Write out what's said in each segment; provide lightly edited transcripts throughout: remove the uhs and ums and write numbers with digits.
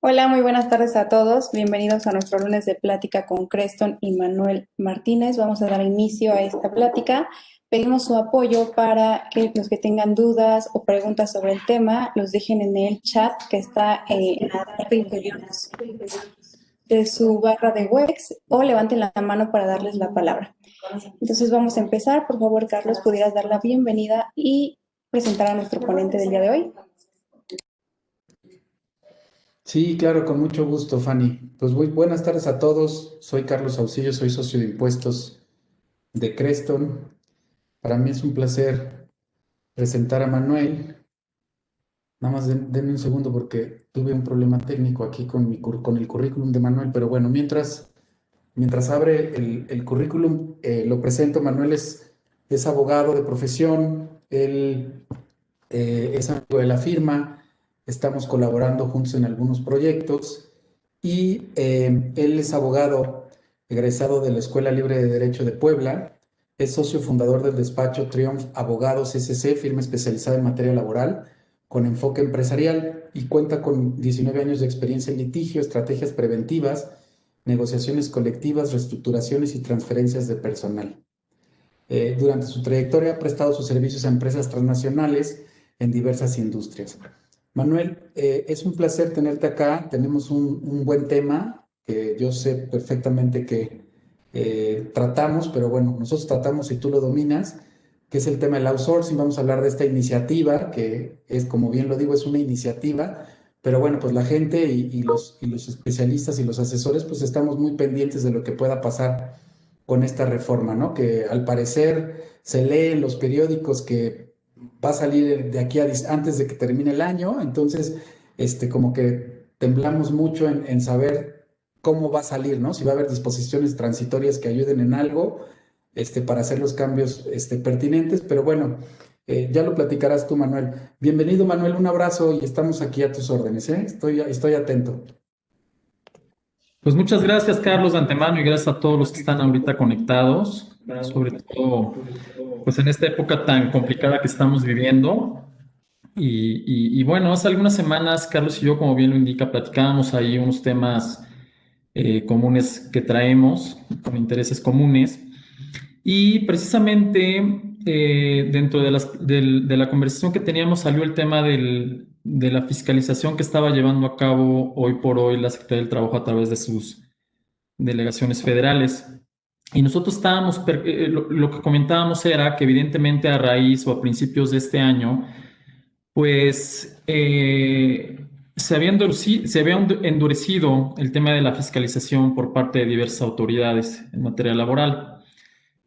Hola, muy buenas tardes a todos. Bienvenidos a nuestro lunes de plática con Creston y Manuel Martínez. Vamos a dar inicio a esta plática. Pedimos su apoyo para que los que tengan dudas o preguntas sobre el tema los dejen en el chat que está en la parte inferior de su barra de Wex o levanten la mano para darles la palabra. Entonces vamos a empezar. Por favor, Carlos, pudieras dar la bienvenida y presentar a nuestro ponente del día de hoy. Sí, claro, con mucho gusto, Fanny. Pues muy buenas tardes a todos. Soy Carlos Auxillo, soy socio de impuestos de Creston. Para mí es un placer presentar a Manuel. Nada más denme un segundo porque tuve un problema técnico aquí con el currículum de Manuel, pero bueno, mientras abre el currículum, lo presento. Manuel es abogado de profesión, él es amigo de la firma, estamos colaborando juntos en algunos proyectos y él es abogado egresado de la Escuela Libre de Derecho de Puebla, es socio fundador del despacho Triumph Abogados SC, firma especializada en materia laboral con enfoque empresarial y cuenta con 19 años de experiencia en litigio, estrategias preventivas, negociaciones colectivas, reestructuraciones y transferencias de personal. Durante su trayectoria ha prestado sus servicios a empresas transnacionales en diversas industrias. Manuel, es un placer tenerte acá. Tenemos un buen tema que yo sé perfectamente que tratamos, pero bueno, nosotros tratamos y tú lo dominas, que es el tema del outsourcing. Vamos a hablar de esta iniciativa, que es, como bien lo digo, es una iniciativa, pero bueno, pues la gente y los especialistas y los asesores, pues estamos muy pendientes de lo que pueda pasar con esta reforma, ¿no? Que al parecer se lee en los periódicos que va a salir de aquí antes de que termine el año, entonces, como que temblamos mucho en saber cómo va a salir, ¿no? Si va a haber disposiciones transitorias que ayuden en algo, para hacer los cambios, pertinentes, pero bueno, ya lo platicarás tú, Manuel. Bienvenido, Manuel, un abrazo y estamos aquí a tus órdenes, ¿eh? Estoy atento. Pues muchas gracias, Carlos, de antemano, y gracias a todos los que están ahorita conectados, sobre todo pues en esta época tan complicada que estamos viviendo. Y bueno, hace algunas semanas, Carlos y yo, como bien lo indica, platicábamos ahí unos temas comunes que traemos, con intereses comunes. Y precisamente dentro de la conversación que teníamos salió el tema de la fiscalización que estaba llevando a cabo hoy por hoy la Secretaría del Trabajo a través de sus delegaciones federales. Y nosotros estábamos, lo que comentábamos era que evidentemente a raíz o a principios de este año, pues se había endurecido el tema de la fiscalización por parte de diversas autoridades en materia laboral.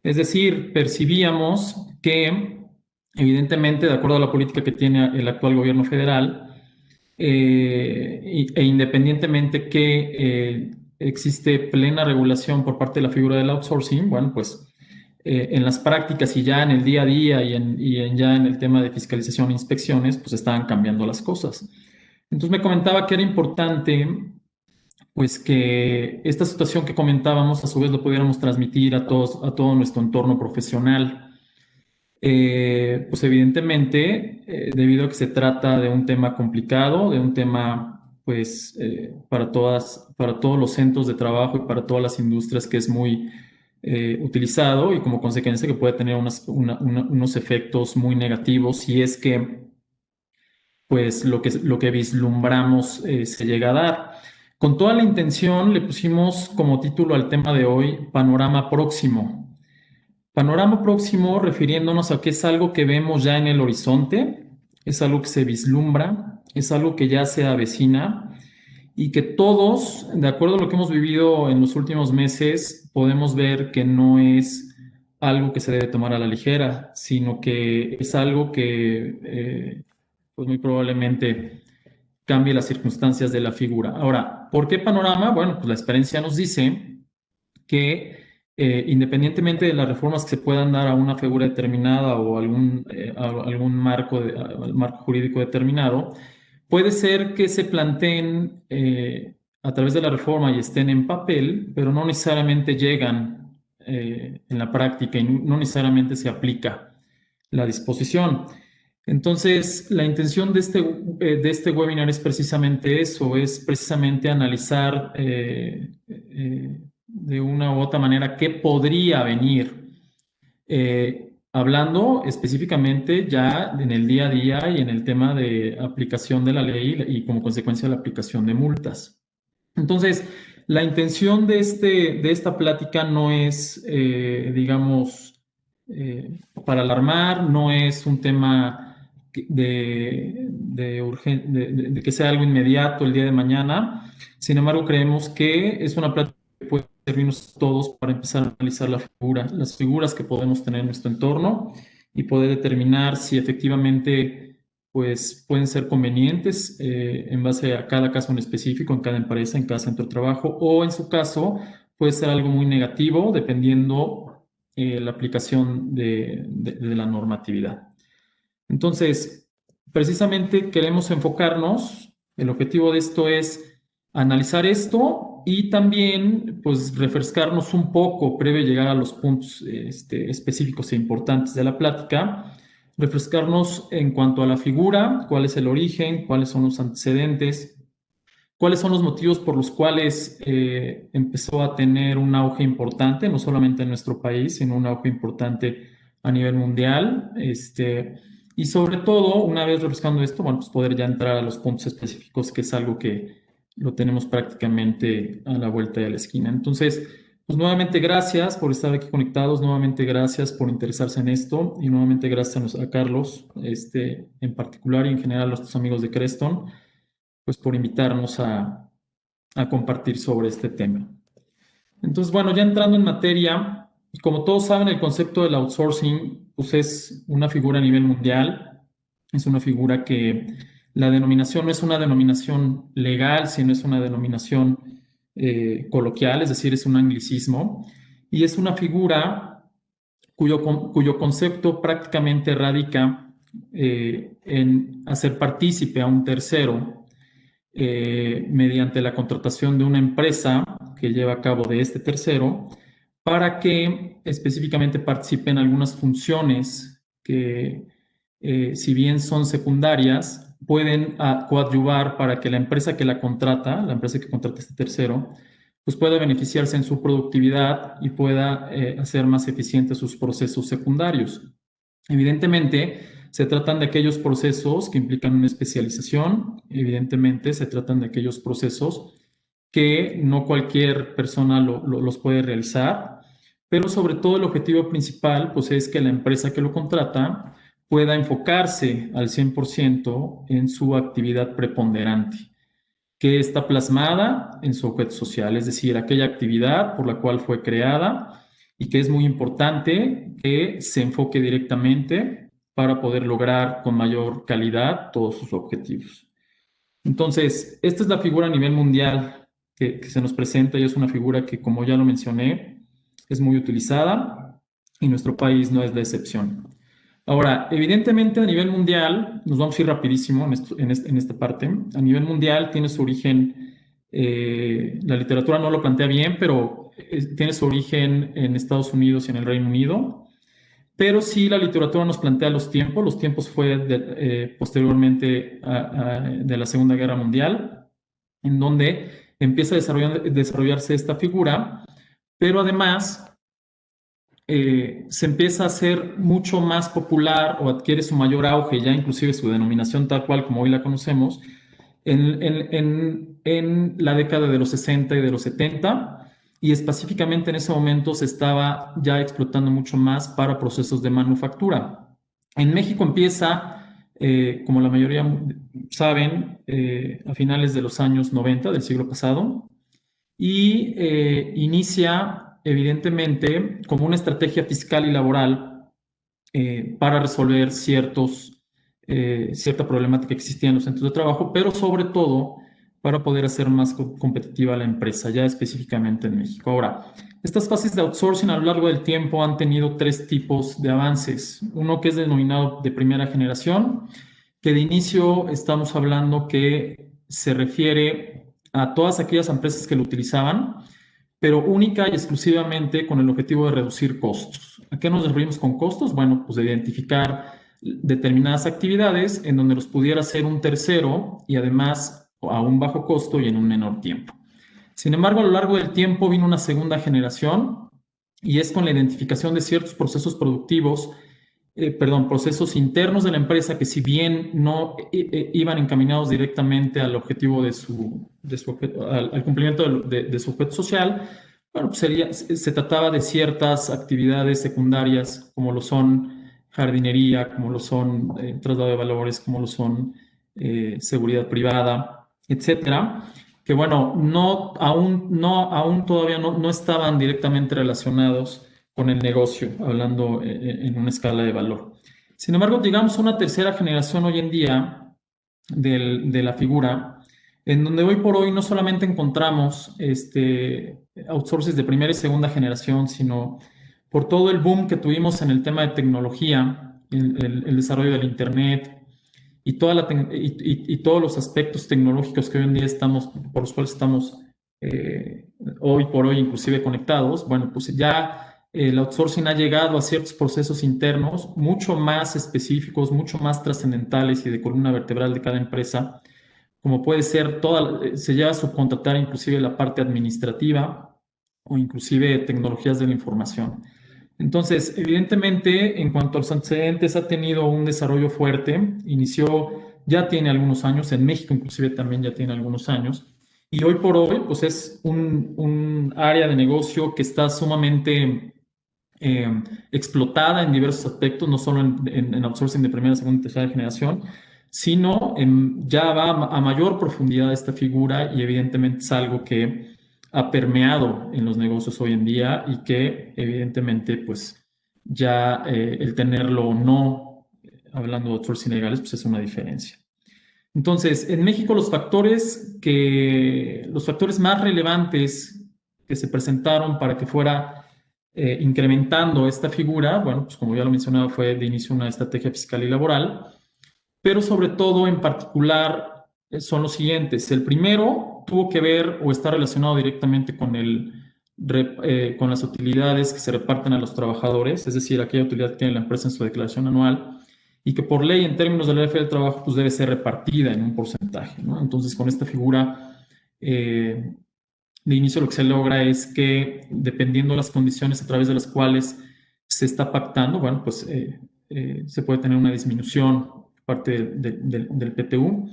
Es decir, percibíamos que, evidentemente, de acuerdo a la política que tiene el actual gobierno federal, e independientemente que existe plena regulación por parte de la figura del outsourcing, bueno, pues en las prácticas y ya en el día a día ya en el tema de fiscalización e inspecciones, pues estaban cambiando las cosas. Entonces me comentaba que era importante pues que esta situación que comentábamos a su vez lo pudiéramos transmitir a todos, a todo nuestro entorno profesional. Pues evidentemente, debido a que se trata de un tema complicado, de un tema pues para todos los centros de trabajo y para todas las industrias que es muy utilizado y como consecuencia que puede tener unos efectos muy negativos si es que pues lo que vislumbramos se llega a dar. Con toda la intención le pusimos como título al tema de hoy Panorama Próximo. Panorama próximo refiriéndonos a que es algo que vemos ya en el horizonte, es algo que se vislumbra, es algo que ya se avecina y que todos, de acuerdo a lo que hemos vivido en los últimos meses, podemos ver que no es algo que se debe tomar a la ligera, sino que es algo que pues muy probablemente cambie las circunstancias de la figura. Ahora, ¿por qué panorama? Bueno, pues la experiencia nos dice que independientemente de las reformas que se puedan dar a una figura determinada o algún marco jurídico determinado, puede ser que se planteen a través de la reforma y estén en papel, pero no necesariamente llegan en la práctica y no necesariamente se aplica la disposición. Entonces, la intención de este webinar es precisamente eso, es precisamente analizar de una u otra manera qué podría venir, hablando específicamente ya en el día a día y en el tema de aplicación de la ley y como consecuencia de la aplicación de multas. Entonces, la intención de esta plática no es, digamos, para alarmar, no es un tema de que sea algo inmediato el día de mañana. Sin embargo, creemos que es una plática que puede servirnos a todos para empezar a analizar las figuras que podemos tener en nuestro entorno y poder determinar si efectivamente pues pueden ser convenientes en base a cada caso en específico, en cada empresa, en cada centro de trabajo, o en su caso puede ser algo muy negativo dependiendo la aplicación de la normatividad. Entonces, precisamente queremos enfocarnos, el objetivo de esto es analizar esto y también pues refrescarnos un poco previo a llegar a los puntos específicos e importantes de la plática, refrescarnos en cuanto a la figura, cuál es el origen, cuáles son los antecedentes, cuáles son los motivos por los cuales empezó a tener un auge importante, no solamente en nuestro país, sino un auge importante a nivel mundial. Y sobre todo, una vez refrescando esto, bueno, pues poder ya entrar a los puntos específicos, que es algo que lo tenemos prácticamente a la vuelta de la esquina. Entonces, pues nuevamente gracias por estar aquí conectados, nuevamente gracias por interesarse en esto y nuevamente gracias a Carlos, en particular y en general a los amigos de Creston, pues por invitarnos a compartir sobre este tema. Entonces, bueno, ya entrando en materia, como todos saben, el concepto del outsourcing pues es una figura a nivel mundial, es una figura que la denominación no es una denominación legal, sino es una denominación coloquial, es decir, es un anglicismo, y es una figura cuyo concepto prácticamente radica en hacer partícipe a un tercero mediante la contratación de una empresa que lleva a cabo de este tercero para que específicamente participe en algunas funciones que, si bien son secundarias, pueden coadyuvar para que la empresa que la empresa que contrata este tercero, pues pueda beneficiarse en su productividad y pueda hacer más eficientes sus procesos secundarios. Evidentemente, se tratan de aquellos procesos que implican una especialización, evidentemente se tratan de aquellos procesos que no cualquier persona los puede realizar, pero sobre todo el objetivo principal pues es que la empresa que lo contrata pueda enfocarse al 100% en su actividad preponderante, que está plasmada en su objeto social, es decir, aquella actividad por la cual fue creada y que es muy importante que se enfoque directamente para poder lograr con mayor calidad todos sus objetivos. Entonces, esta es la figura a nivel mundial que se nos presenta y es una figura que, como ya lo mencioné, es muy utilizada y nuestro país no es la excepción. Ahora, evidentemente a nivel mundial, nos vamos a ir rapidísimo en esta parte, a nivel mundial tiene su origen, la literatura no lo plantea bien, pero tiene su origen en Estados Unidos y en el Reino Unido, pero sí la literatura nos plantea los tiempos fue posteriormente de la Segunda Guerra Mundial, en donde empieza a desarrollarse esta figura, pero además se empieza a hacer mucho más popular o adquiere su mayor auge, ya inclusive su denominación tal cual como hoy la conocemos, en la década de los 60 y de los 70, y específicamente en ese momento se estaba ya explotando mucho más para procesos de manufactura. En México empieza, como la mayoría saben, a finales de los años 90 del siglo pasado, y inicia evidentemente como una estrategia fiscal y laboral para resolver cierta problemática que existía en los centros de trabajo, pero sobre todo para poder hacer más competitiva la empresa, ya específicamente en México. Ahora, estas fases de outsourcing a lo largo del tiempo han tenido tres tipos de avances. Uno que es denominado de primera generación, que de inicio estamos hablando que se refiere a todas aquellas empresas que lo utilizaban, pero única y exclusivamente con el objetivo de reducir costos. ¿A qué nos referimos con costos? Bueno, pues de identificar determinadas actividades en donde los pudiera hacer un tercero y además a un bajo costo y en un menor tiempo. Sin embargo, a lo largo del tiempo vino una segunda generación y es con la identificación de ciertos procesos productivos, procesos internos de la empresa que si bien no iban encaminados directamente al objetivo al cumplimiento de su objeto social, bueno, pues se trataba de ciertas actividades secundarias como lo son jardinería, como lo son traslado de valores, como lo son seguridad privada, etcétera, que bueno, aún todavía no estaban directamente relacionados con el negocio, hablando en una escala de valor. Sin embargo, llegamos a una tercera generación hoy en día de la figura, en donde hoy por hoy no solamente encontramos outsources de primera y segunda generación, sino por todo el boom que tuvimos en el tema de tecnología, el desarrollo del Internet y todos los aspectos tecnológicos que hoy en día por los cuales estamos hoy por hoy inclusive conectados, bueno, pues ya el outsourcing ha llegado a ciertos procesos internos mucho más específicos, mucho más trascendentales y de columna vertebral de cada empresa, como puede ser se llega a subcontratar inclusive la parte administrativa o inclusive tecnologías de la información. Entonces, evidentemente, en cuanto a los antecedentes, ha tenido un desarrollo fuerte, ya tiene algunos años, en México inclusive también ya tiene algunos años, y hoy por hoy, pues es un área de negocio que está sumamente explotada en diversos aspectos, no solo en outsourcing de primera, segunda y tercera generación, sino ya va a mayor profundidad esta figura y evidentemente es algo que ha permeado en los negocios hoy en día y que evidentemente pues ya el tenerlo o no, hablando de outsourcing legales, pues es una diferencia. Entonces, en México los factores más relevantes que se presentaron para que fuera incrementando esta figura, bueno, pues como ya lo mencionaba, fue de inicio una estrategia fiscal y laboral, pero sobre todo en particular son los siguientes. El primero tuvo que ver o está relacionado directamente con con las utilidades que se reparten a los trabajadores, es decir, aquella utilidad que tiene la empresa en su declaración anual y que por ley en términos de la ley del trabajo pues debe ser repartida en un porcentaje, ¿no? Entonces con esta figura de inicio lo que se logra es que dependiendo de las condiciones a través de las cuales se está pactando, bueno, pues se puede tener una disminución parte del PTU.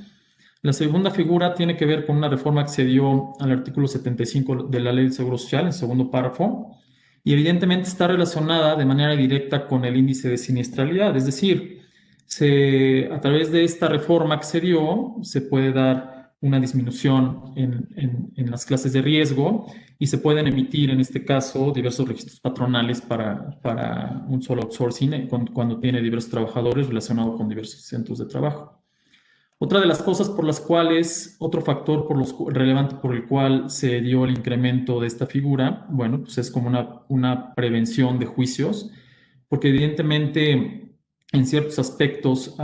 La segunda figura tiene que ver con una reforma que se dio al artículo 75 de la Ley del Seguro Social, en segundo párrafo, y evidentemente está relacionada de manera directa con el índice de siniestralidad, es decir, a través de esta reforma que se dio, se puede dar una disminución en las clases de riesgo y se pueden emitir, en este caso, diversos registros patronales para un solo outsourcing cuando tiene diversos trabajadores relacionados con diversos centros de trabajo. Otra de las cosas otro factor relevante por el cual se dio el incremento de esta figura, bueno, pues es como una prevención de juicios, porque evidentemente en ciertos aspectos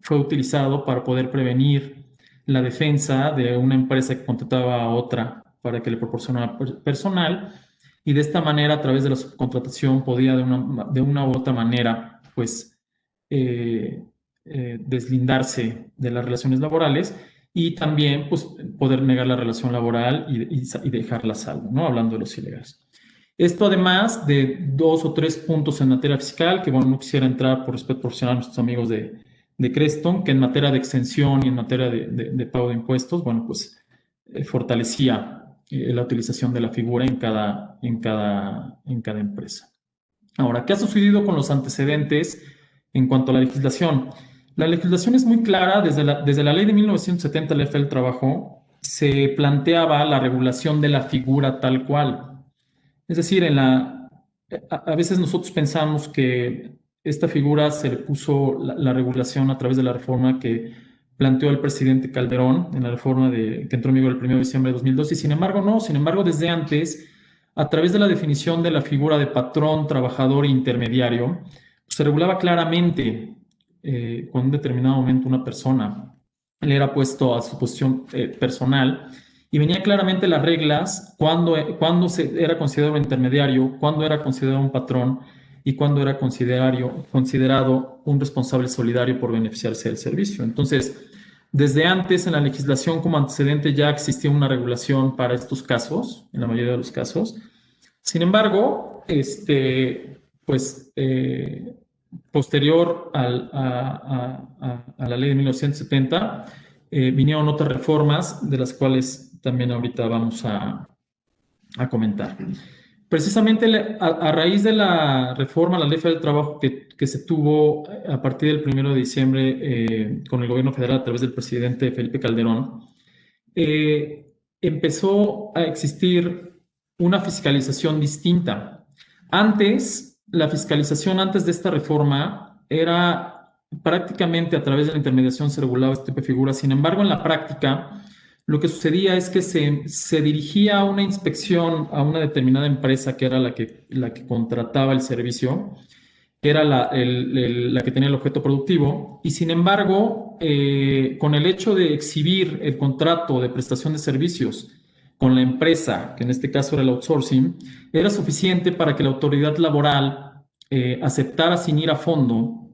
fue utilizado para poder prevenir la defensa de una empresa que contrataba a otra para que le proporcionara personal, y de esta manera, a través de la subcontratación, podía de una u otra manera, pues, deslindarse de las relaciones laborales y también pues, poder negar la relación laboral y dejarla a salvo, ¿no? Hablando de los ilegales. Esto además de 2 o 3 puntos en materia fiscal, que bueno, no quisiera entrar por respeto profesional a nuestros amigos de Creston, que en materia de exención y en materia de pago de impuestos, bueno, pues fortalecía la utilización de la figura en cada empresa. Ahora, ¿qué ha sucedido con los antecedentes en cuanto a la legislación? La legislación es muy clara. Desde la ley de 1970, la ley del trabajo, se planteaba la regulación de la figura tal cual. Es decir, a veces nosotros pensamos que esta figura se le puso la regulación a través de la reforma que planteó el presidente Calderón en la reforma que entró en vigor el 1 de diciembre de 2002, y sin embargo no, sin embargo desde antes, a través de la definición de la figura de patrón, trabajador e intermediario, se regulaba claramente con un determinado momento una persona le era puesto a su posición personal y venía claramente las reglas, cuándo se era considerado un intermediario, cuándo era considerado un patrón y cuándo era considerado un responsable solidario por beneficiarse del servicio. Entonces, desde antes en la legislación como antecedente ya existía una regulación para estos casos, en la mayoría de los casos. Sin embargo, pues posterior a la ley de 1970, vinieron otras reformas de las cuales también ahorita vamos a comentar. Precisamente a raíz de la reforma a la Ley Federal del Trabajo que se tuvo a partir del 1 de diciembre con el gobierno federal a través del presidente Felipe Calderón, empezó a existir una fiscalización distinta. Antes, la fiscalización antes de esta reforma era prácticamente a través de la intermediación se regulaba este tipo de figuras. Sin embargo, en la práctica, lo que sucedía es que se dirigía a una inspección a una determinada empresa que era la que contrataba el servicio, que era la que tenía el objeto productivo, y sin embargo, con el hecho de exhibir el contrato de prestación de servicios con la empresa, que en este caso era el outsourcing, era suficiente para que la autoridad laboral aceptara sin ir a fondo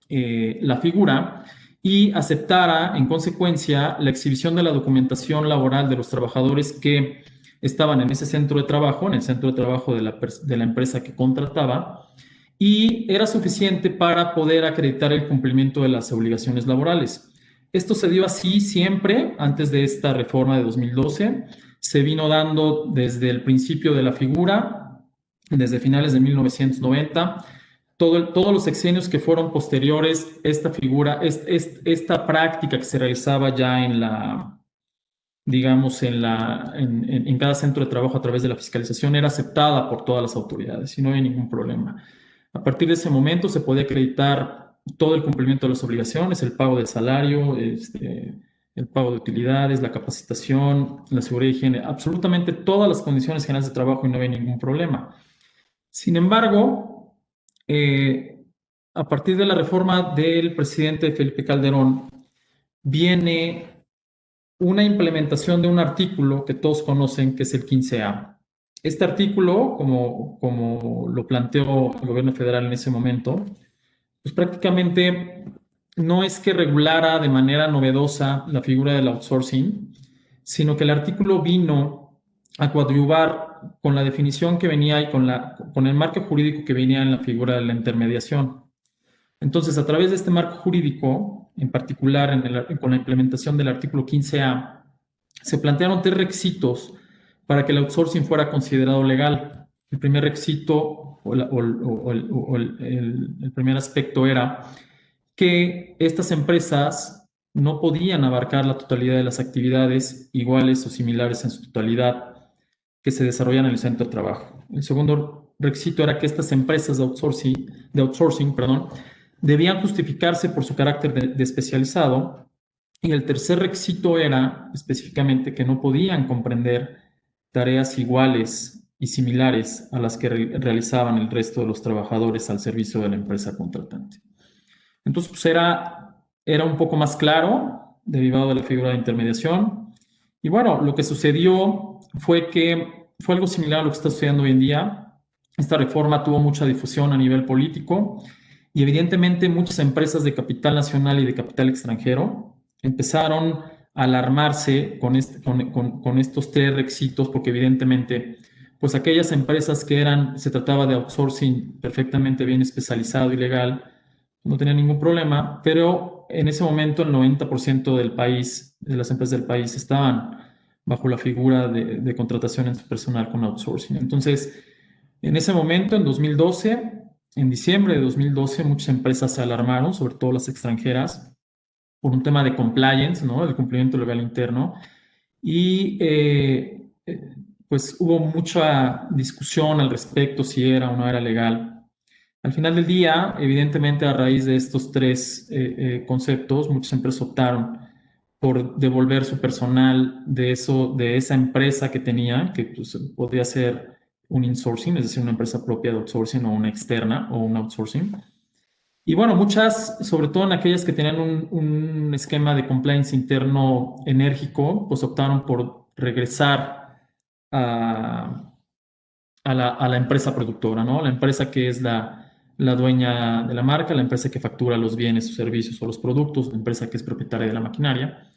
la figura y aceptara, en consecuencia, la exhibición de la documentación laboral de los trabajadores que estaban en ese centro de trabajo, en el centro de trabajo de la empresa que contrataba, y era suficiente para poder acreditar el cumplimiento de las obligaciones laborales. Esto se dio así siempre, antes de esta reforma de 2012, se vino dando desde el principio de la figura, desde finales de 1990, todos los sexenios que fueron posteriores, esta figura, esta práctica que se realizaba ya en la, digamos, en cada centro de trabajo a través de la fiscalización era aceptada por todas las autoridades y no había ningún problema. A partir de ese momento se podía acreditar todo el cumplimiento de las obligaciones, el pago del salario, el pago de utilidades, la capacitación, la seguridad y higiene, absolutamente todas las condiciones generales de trabajo y no había ningún problema. Sin embargo, a partir de la reforma del presidente Felipe Calderón, viene una implementación de un artículo que todos conocen, que es el 15A. Este artículo, como lo planteó el gobierno federal en ese momento, pues prácticamente no es que regulara de manera novedosa la figura del outsourcing, sino que el artículo vino a coadyuvar con la definición que venía y con el marco jurídico que venía en la figura de la intermediación. Entonces, a través de este marco jurídico, en particular con la implementación del artículo 15A, se plantearon 3 requisitos para que el outsourcing fuera considerado legal. El primer requisito el primer aspecto era que estas empresas no podían abarcar la totalidad de las actividades iguales o similares en su totalidad que se desarrollan en el centro de trabajo. El segundo requisito era que estas empresas de outsourcing, debían justificarse por su carácter de especializado. Y el tercer requisito era específicamente que no podían comprender tareas iguales y similares a las que realizaban el resto de los trabajadores al servicio de la empresa contratante. Entonces, pues era un poco más claro, derivado de la figura de intermediación. Y bueno, lo que sucedió fue algo similar a lo que está sucediendo hoy en día. Esta reforma tuvo mucha difusión a nivel político y evidentemente muchas empresas de capital nacional y de capital extranjero empezaron a alarmarse con estos 3 requisitos porque evidentemente pues aquellas empresas que se trataba de outsourcing perfectamente bien especializado y legal, no tenían ningún problema, pero en ese momento el 90% del país, de las empresas del país estaban bajo la figura de contratación en su personal con outsourcing. Entonces, en ese momento, en 2012, en diciembre de 2012, muchas empresas se alarmaron, sobre todo las extranjeras, por un tema de compliance, ¿no? El cumplimiento legal interno. Y pues hubo mucha discusión al respecto si era o no era legal. Al final del día, evidentemente, a raíz de estos 3 conceptos, muchas empresas optaron por devolver su personal de esa empresa que tenía, que pues, podría ser un insourcing, es decir, una empresa propia de outsourcing o una externa o un outsourcing. Y bueno, muchas, sobre todo en aquellas que tenían un esquema de compliance interno enérgico, pues optaron por regresar a la empresa productora, ¿no? La empresa que es la la dueña de la marca, la empresa que factura los bienes o servicios o los productos, la empresa que es propietaria de la maquinaria,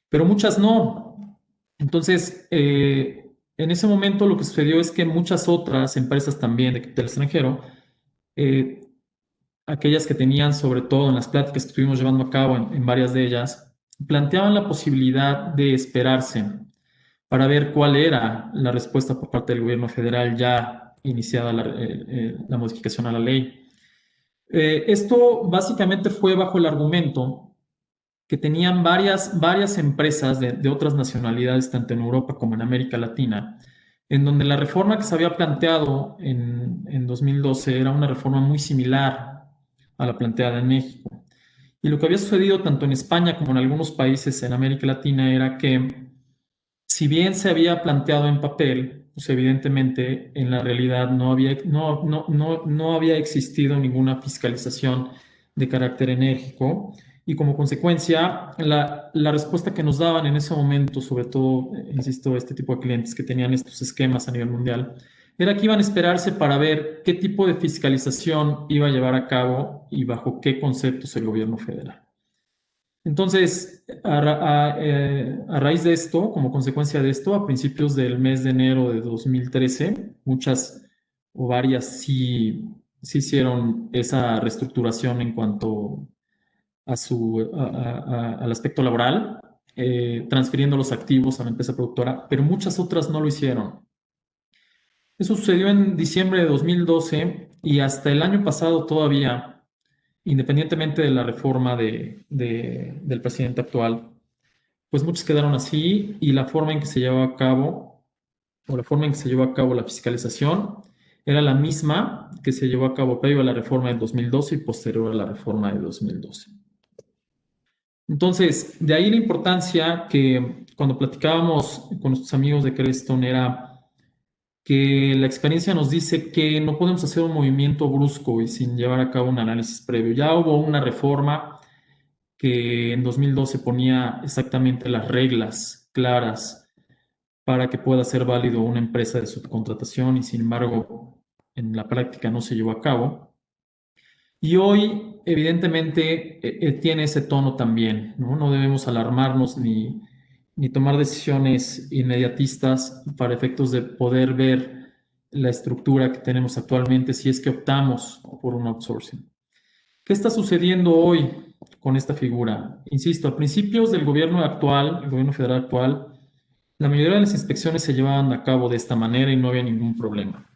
pero muchas no. Entonces, en ese momento lo que sucedió es que muchas otras empresas también del extranjero, eh, aquellas que tenían, sobre todo en las pláticas que estuvimos llevando a cabo en varias de ellas, planteaban la posibilidad de esperarse para ver cuál era la respuesta por parte del gobierno federal ya iniciada la modificación a la ley. Esto básicamente fue bajo el argumento que tenían varias empresas de otras nacionalidades, tanto en Europa como en América Latina, en donde la reforma que se había planteado en 2012 era una reforma muy similar a la planteada en México. Y lo que había sucedido tanto en España como en algunos países en América Latina era que, si bien se había planteado en papel, pues evidentemente en la realidad no había existido ninguna fiscalización de carácter enérgico, y como consecuencia la respuesta que nos daban en ese momento, sobre todo, insisto, este tipo de clientes que tenían estos esquemas a nivel mundial, era que iban a esperarse para ver qué tipo de fiscalización iba a llevar a cabo y bajo qué conceptos el gobierno federal. Entonces, a raíz de esto, como consecuencia de esto, a principios del mes de enero de 2013, muchas o varias sí hicieron esa reestructuración en cuanto al aspecto laboral, transfiriendo los activos a la empresa productora, pero muchas otras no lo hicieron. Eso sucedió en diciembre de 2012 y hasta el año pasado todavía, independientemente de la reforma del presidente actual, pues muchos quedaron así, y la forma en que se llevó a cabo, o la forma en que se llevó a cabo la fiscalización, era la misma que se llevó a cabo previo a la reforma del 2012 y posterior a la reforma de 2012. Entonces, de ahí la importancia que cuando platicábamos con nuestros amigos de Creston era que la experiencia nos dice que no podemos hacer un movimiento brusco y sin llevar a cabo un análisis previo. Ya hubo una reforma que en 2012 ponía exactamente las reglas claras para que pueda ser válido una empresa de subcontratación, y sin embargo en la práctica no se llevó a cabo. Y hoy evidentemente tiene ese tono también, ¿no? No debemos alarmarnos ni tomar decisiones inmediatistas para efectos de poder ver la estructura que tenemos actualmente si es que optamos por un outsourcing. ¿Qué está sucediendo hoy con esta figura? Insisto, a principios del gobierno actual, el gobierno federal actual, la mayoría de las inspecciones se llevaban a cabo de esta manera y no había ningún problema.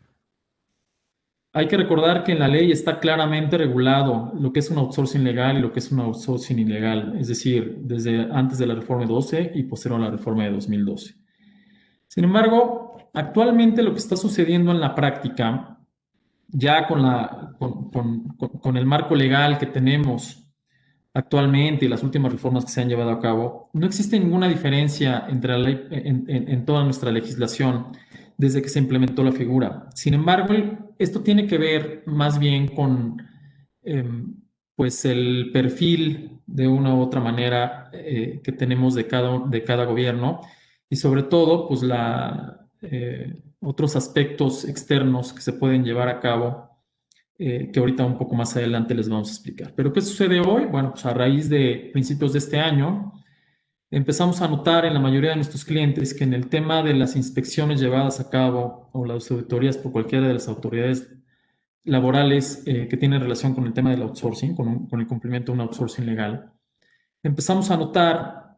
Hay que recordar que en la ley está claramente regulado lo que es un outsourcing legal y lo que es un outsourcing ilegal, es decir, desde antes de la reforma de 12 y posterior a la reforma de 2012. Sin embargo, actualmente lo que está sucediendo en la práctica, ya con el marco legal que tenemos actualmente y las últimas reformas que se han llevado a cabo, no existe ninguna diferencia entre la ley, en toda nuestra legislación desde que se implementó la figura. Sin embargo, esto tiene que ver más bien con pues el perfil de una u otra manera que tenemos de cada gobierno, y sobre todo pues otros aspectos externos que se pueden llevar a cabo, que ahorita un poco más adelante les vamos a explicar. ¿Pero qué sucede hoy? Bueno, pues a raíz de principios de este año, empezamos a notar en la mayoría de nuestros clientes que en el tema de las inspecciones llevadas a cabo o las auditorías por cualquiera de las autoridades laborales que tienen relación con el tema del outsourcing, con el cumplimiento de un outsourcing legal, empezamos a notar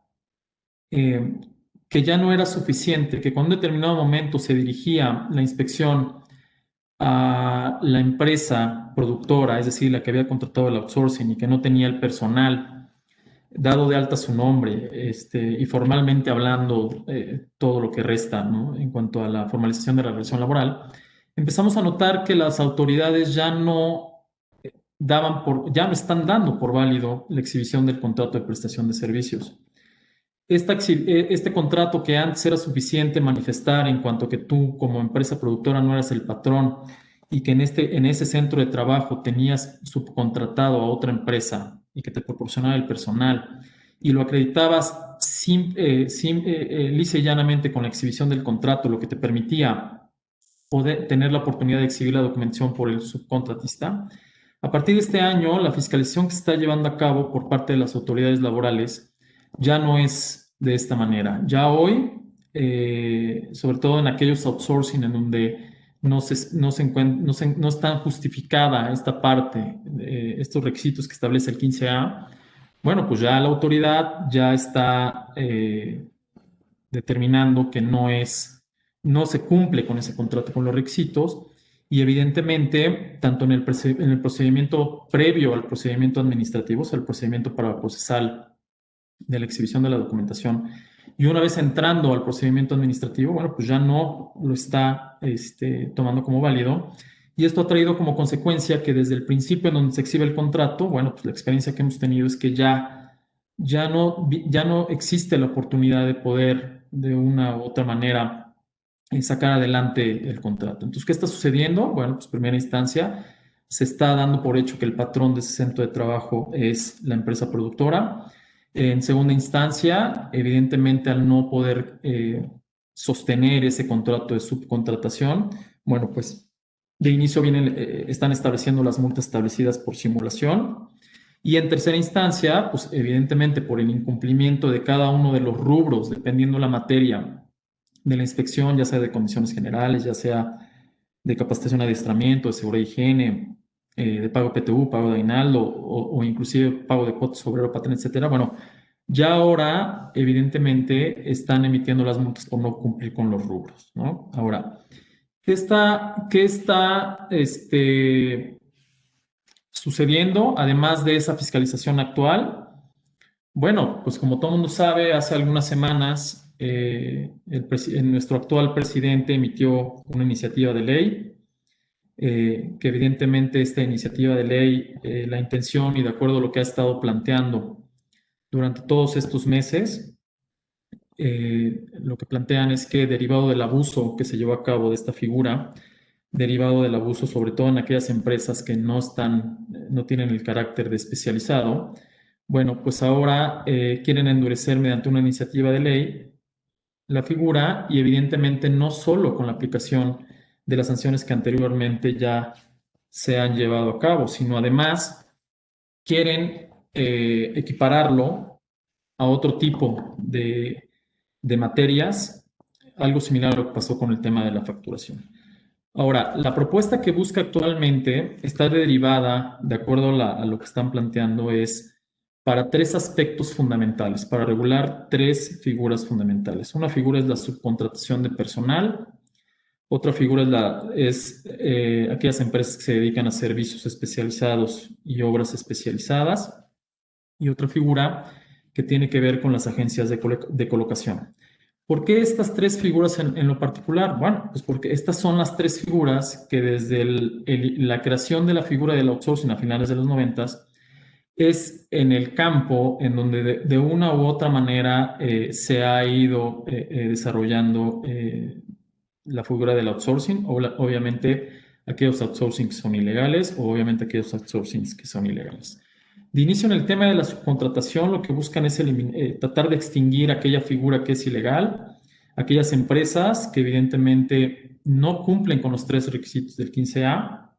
que ya no era suficiente, que cuando en determinado momento se dirigía la inspección a la empresa productora, es decir, la que había contratado el outsourcing y que no tenía el personal dado de alta su nombre, y formalmente hablando todo lo que resta, ¿no? En cuanto a la formalización de la relación laboral, empezamos a notar que las autoridades ya no están dando por válido la exhibición del contrato de prestación de servicios. Este contrato, que antes era suficiente manifestar en cuanto que tú como empresa productora no eras el patrón y que en ese centro de trabajo tenías subcontratado a otra empresa y que te proporcionaba el personal y lo acreditabas lisa y llanamente con la exhibición del contrato, lo que te permitía poder tener la oportunidad de exhibir la documentación por el subcontratista, A partir de este año, la fiscalización que se está llevando a cabo por parte de las autoridades laborales ya no es de esta manera. Ya hoy, sobre todo en aquellos outsourcing en donde no está justificada esta parte, estos requisitos que establece el 15A, bueno, pues ya la autoridad ya está determinando que no se cumple con ese contrato, con los requisitos, y evidentemente, tanto en el procedimiento previo al procedimiento administrativo, o sea, el procedimiento para procesar de la exhibición de la documentación, y una vez entrando al procedimiento administrativo, bueno, pues ya no lo está tomando como válido. Y esto ha traído como consecuencia que desde el principio en donde se exhibe el contrato, bueno, pues la experiencia que hemos tenido es que ya no existe la oportunidad de poder de una u otra manera sacar adelante el contrato. Entonces, ¿qué está sucediendo? Bueno, pues primera instancia, se está dando por hecho que el patrón de ese centro de trabajo es la empresa productora. En segunda instancia, evidentemente, al no poder sostener ese contrato de subcontratación, bueno, pues de inicio están estableciendo las multas establecidas por simulación. Y en tercera instancia, pues evidentemente por el incumplimiento de cada uno de los rubros, dependiendo la materia de la inspección, ya sea de condiciones generales, ya sea de capacitación, adiestramiento, de seguridad y higiene, de pago PTU, pago de aguinaldo o inclusive pago de cuotas obrero, patrón, etcétera. Bueno, ya ahora evidentemente están emitiendo las multas por no cumplir con los rubros, ¿no? Ahora, ¿qué está sucediendo además de esa fiscalización actual? Bueno, pues como todo el mundo sabe, hace algunas semanas nuestro actual presidente emitió una iniciativa de ley, que evidentemente esta iniciativa de ley, la intención y de acuerdo a lo que ha estado planteando durante todos estos meses, lo que plantean es que derivado del abuso que se llevó a cabo de esta figura, derivado del abuso sobre todo en aquellas empresas que no tienen el carácter de especializado, bueno, pues ahora quieren endurecer mediante una iniciativa de ley la figura y evidentemente no solo con la aplicación de las sanciones que anteriormente ya se han llevado a cabo, sino además quieren equipararlo a otro tipo de materias, algo similar a lo que pasó con el tema de la facturación. Ahora, la propuesta que busca actualmente está derivada, de acuerdo a lo que están planteando, es para tres aspectos fundamentales, para regular tres figuras fundamentales. Una figura es la subcontratación de personal, otra figura es aquellas empresas que se dedican a servicios especializados y obras especializadas, y otra figura que tiene que ver con las agencias de colocación. ¿Por qué estas tres figuras en lo particular? Bueno, pues porque estas son las tres figuras que desde la creación de la figura del outsourcing a finales de los 90 es en el campo en donde de una u otra manera se ha ido desarrollando la figura del outsourcing, obviamente aquellos outsourcings que son ilegales o obviamente aquellos outsourcings que son ilegales. De inicio en el tema de la subcontratación, lo que buscan es tratar de extinguir aquella figura que es ilegal, aquellas empresas que evidentemente no cumplen con los tres requisitos del 15A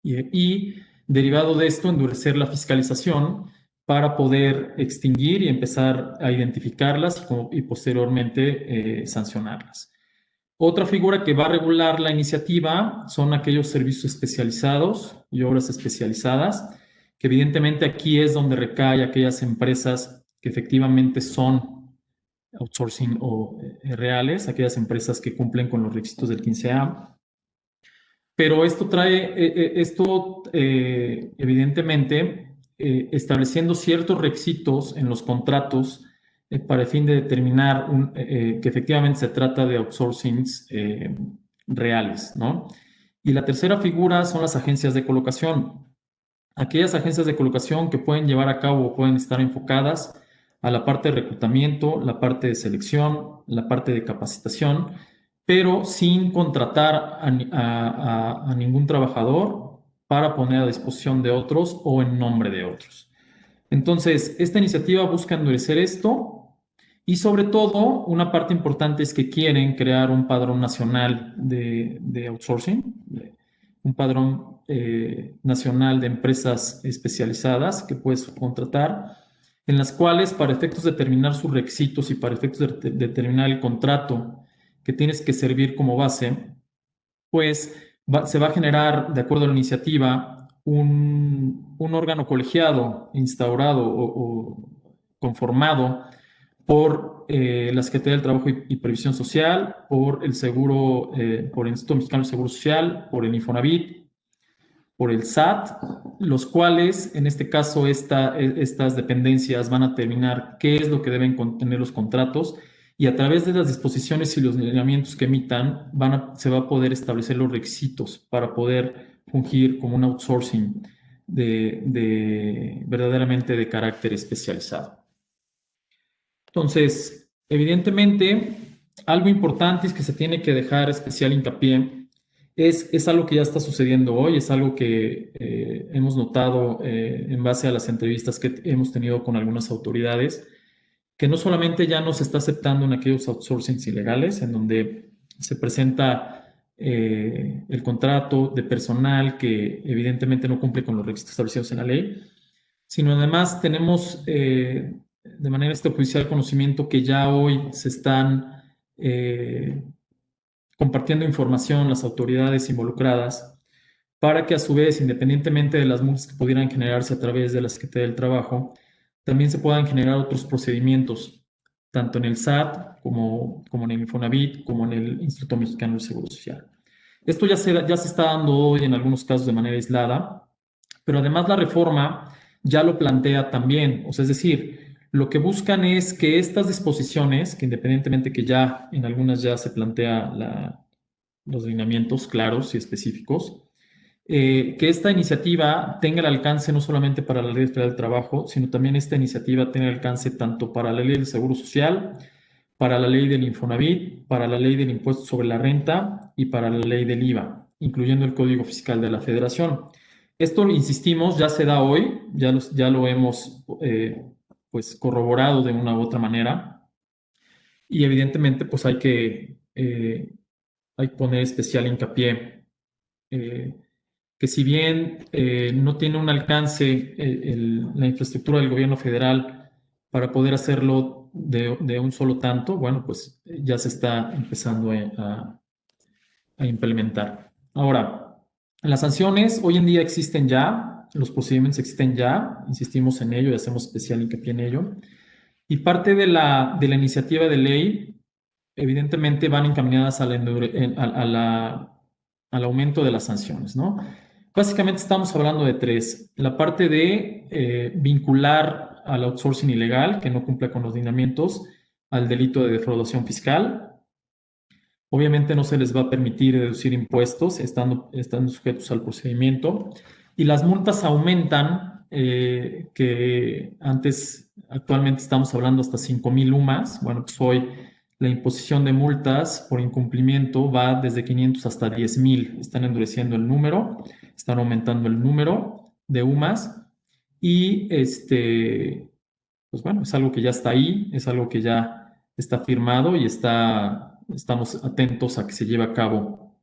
y derivado de esto, endurecer la fiscalización para poder extinguir y empezar a identificarlas y posteriormente sancionarlas. Otra figura que va a regular la iniciativa son aquellos servicios especializados y obras especializadas, que evidentemente aquí es donde recae aquellas empresas que efectivamente son outsourcing o reales, aquellas empresas que cumplen con los requisitos del 15A. Pero esto evidentemente, estableciendo ciertos requisitos en los contratos para el fin de determinar que efectivamente se trata de outsourcings reales, ¿no? Y la tercera figura son las agencias de colocación. Aquellas agencias de colocación que pueden llevar a cabo o pueden estar enfocadas a la parte de reclutamiento, la parte de selección, la parte de capacitación, pero sin contratar a ningún trabajador para poner a disposición de otros o en nombre de otros. Entonces, esta iniciativa busca endurecer esto y sobre todo, una parte importante es que quieren crear un padrón nacional de outsourcing, un padrón nacional de empresas especializadas que puedes contratar, en las cuales para efectos de determinar sus requisitos y para efectos de determinar el contrato que tienes que servir como base, pues se va a generar, de acuerdo a la iniciativa, un órgano colegiado instaurado o conformado por la Secretaría del Trabajo y Previsión Social, por el Seguro, por el Instituto Mexicano de Seguro Social, por el Infonavit, por el SAT, los cuales, en este caso, estas dependencias van a determinar qué es lo que deben contener los contratos y a través de las disposiciones y los lineamientos que emitan, se va a poder establecer los requisitos para poder fungir como un outsourcing verdaderamente de carácter especializado. Entonces, evidentemente, algo importante es que se tiene que dejar especial hincapié. Es algo que ya está sucediendo hoy, es algo que hemos notado en base a las entrevistas que hemos tenido con algunas autoridades, que no solamente ya no se está aceptando en aquellos outsourcings ilegales, en donde se presenta el contrato de personal que evidentemente no cumple con los requisitos establecidos en la ley, sino además tenemos de manera extrajudicial conocimiento que ya hoy se están compartiendo información las autoridades involucradas para que a su vez, independientemente de las multas que pudieran generarse a través de la Secretaría del Trabajo, también se puedan generar otros procedimientos, tanto en el SAT como en el Infonavit, como en el Instituto Mexicano del Seguro Social. Esto ya se está dando hoy en algunos casos de manera aislada, pero además la reforma ya lo plantea también, o sea, es decir, lo que buscan es que estas disposiciones, que independientemente que ya en algunas ya se plantea los lineamientos claros y específicos, que esta iniciativa tenga el alcance no solamente para la Ley Federal del Trabajo, sino también esta iniciativa tenga alcance tanto para la Ley del Seguro Social, para la Ley del Infonavit, para la Ley del Impuesto sobre la Renta y para la Ley del IVA, incluyendo el Código Fiscal de la Federación. Esto, insistimos, ya se da hoy, ya lo hemos pues corroborado de una u otra manera y evidentemente pues hay que poner especial hincapié que si bien no tiene un alcance la infraestructura del gobierno federal para poder hacerlo de un solo tanto, bueno, pues ya se está empezando a implementar. Ahora, las sanciones hoy en día existen ya, los procedimientos existen ya, insistimos en ello y hacemos especial hincapié en ello. Y parte de la iniciativa de ley, evidentemente, van encaminadas al aumento de las sanciones, ¿no? Básicamente estamos hablando de tres. La parte de vincular al outsourcing ilegal, que no cumpla con los lineamientos, al delito de defraudación fiscal. Obviamente no se les va a permitir deducir impuestos estando sujetos al procedimiento. Y las multas aumentan, que actualmente estamos hablando hasta 5,000 UMAS. Bueno, pues hoy la imposición de multas por incumplimiento va desde 500 hasta 10,000. Están endureciendo el número, están aumentando el número de UMAS. Y pues bueno, es algo que ya está ahí, es algo que ya está firmado y estamos atentos a que se lleve a cabo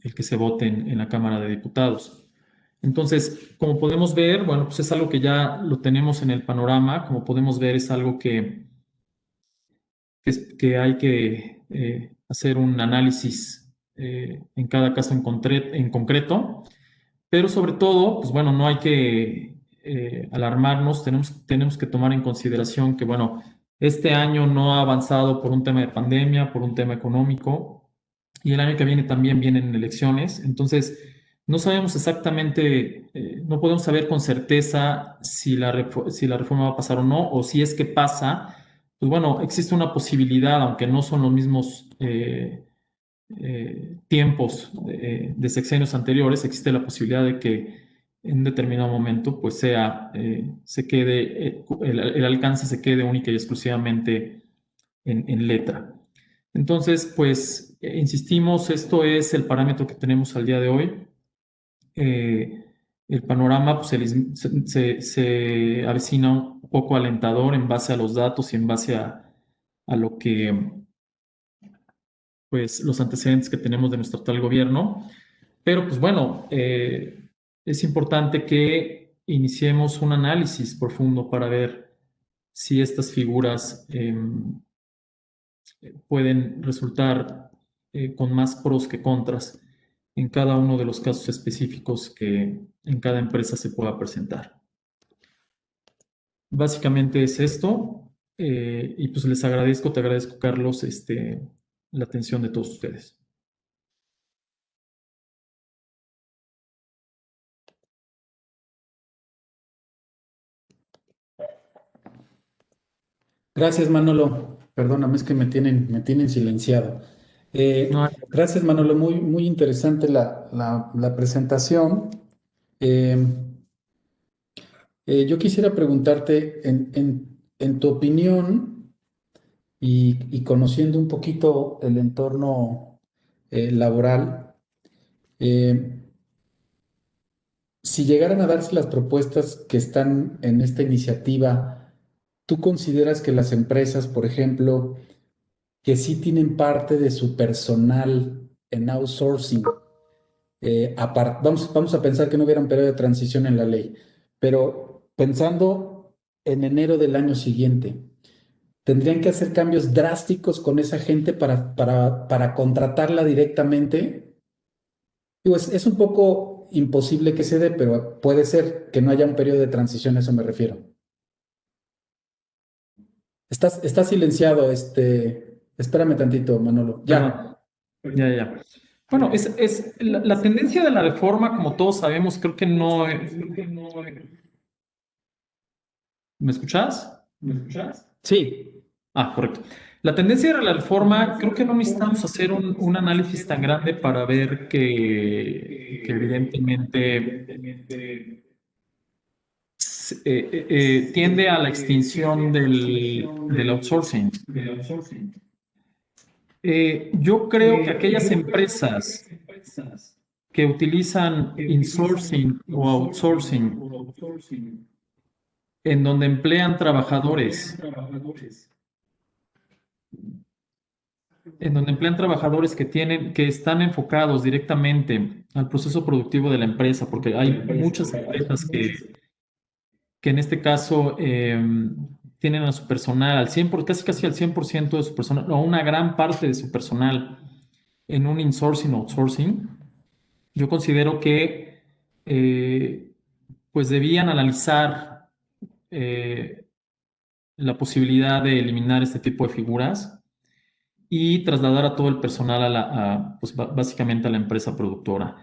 el que se vote en la Cámara de Diputados. Entonces, como podemos ver, bueno, pues es algo que ya lo tenemos en el panorama, como podemos ver, es algo que hay que hacer un análisis en cada caso en concreto, pero sobre todo, pues bueno, no hay que alarmarnos, tenemos que tomar en consideración que, bueno, este año no ha avanzado por un tema de pandemia, por un tema económico, y el año que viene también vienen elecciones, entonces no sabemos exactamente, no podemos saber con certeza si la reforma va a pasar o no, o si es que pasa, pues bueno, existe una posibilidad, aunque no son los mismos tiempos de sexenios anteriores, existe la posibilidad de que en un determinado momento pues se quede, el alcance se quede única y exclusivamente en letra. Entonces, pues, insistimos, esto es el parámetro que tenemos al día de hoy. El panorama pues, se avecina un poco alentador en base a los datos y en base a lo que, pues, los antecedentes que tenemos de nuestro actual gobierno. Pero, pues bueno, es importante que iniciemos un análisis profundo para ver si estas figuras pueden resultar con más pros que contras en cada uno de los casos específicos que en cada empresa se pueda presentar. Básicamente es esto, y pues les agradezco, te agradezco, Carlos, la atención de todos ustedes. Gracias, Manolo. Perdóname, es que me tienen silenciado. No, Gracias, Manolo. Muy interesante la presentación. Eh, yo quisiera preguntarte, en tu opinión y conociendo un poquito el entorno laboral, eh, si llegaran a darse las propuestas que están en esta iniciativa, ¿tú consideras que las empresas, por ejemplo, que sí tienen parte de su personal en outsourcing, vamos a pensar que no hubiera un periodo de transición en la ley, pero pensando en enero del año siguiente, tendrían que hacer cambios drásticos con esa gente para contratarla directamente? Digo, es un poco imposible que se dé, pero puede ser que no haya un periodo de transición, a eso me refiero. Estás silenciado, espérame tantito, Manolo. Ya. ya. Bueno, la tendencia de la reforma, como todos sabemos, creo que no. ¿Me escuchas? Sí. Correcto. La tendencia de la reforma, creo que no necesitamos hacer un análisis tan grande para ver que evidentemente tiende a la extinción del outsourcing. Yo creo que aquellas empresas que utilizan insourcing o outsourcing, en donde emplean trabajadores que están enfocados directamente al proceso productivo de la empresa, porque hay muchas empresas que en este caso tienen a su personal al 100%, casi al 100% de su personal, o una gran parte de su personal en un insourcing o outsourcing. Yo considero que pues debían analizar la posibilidad de eliminar este tipo de figuras y trasladar a todo el personal pues básicamente a la empresa productora.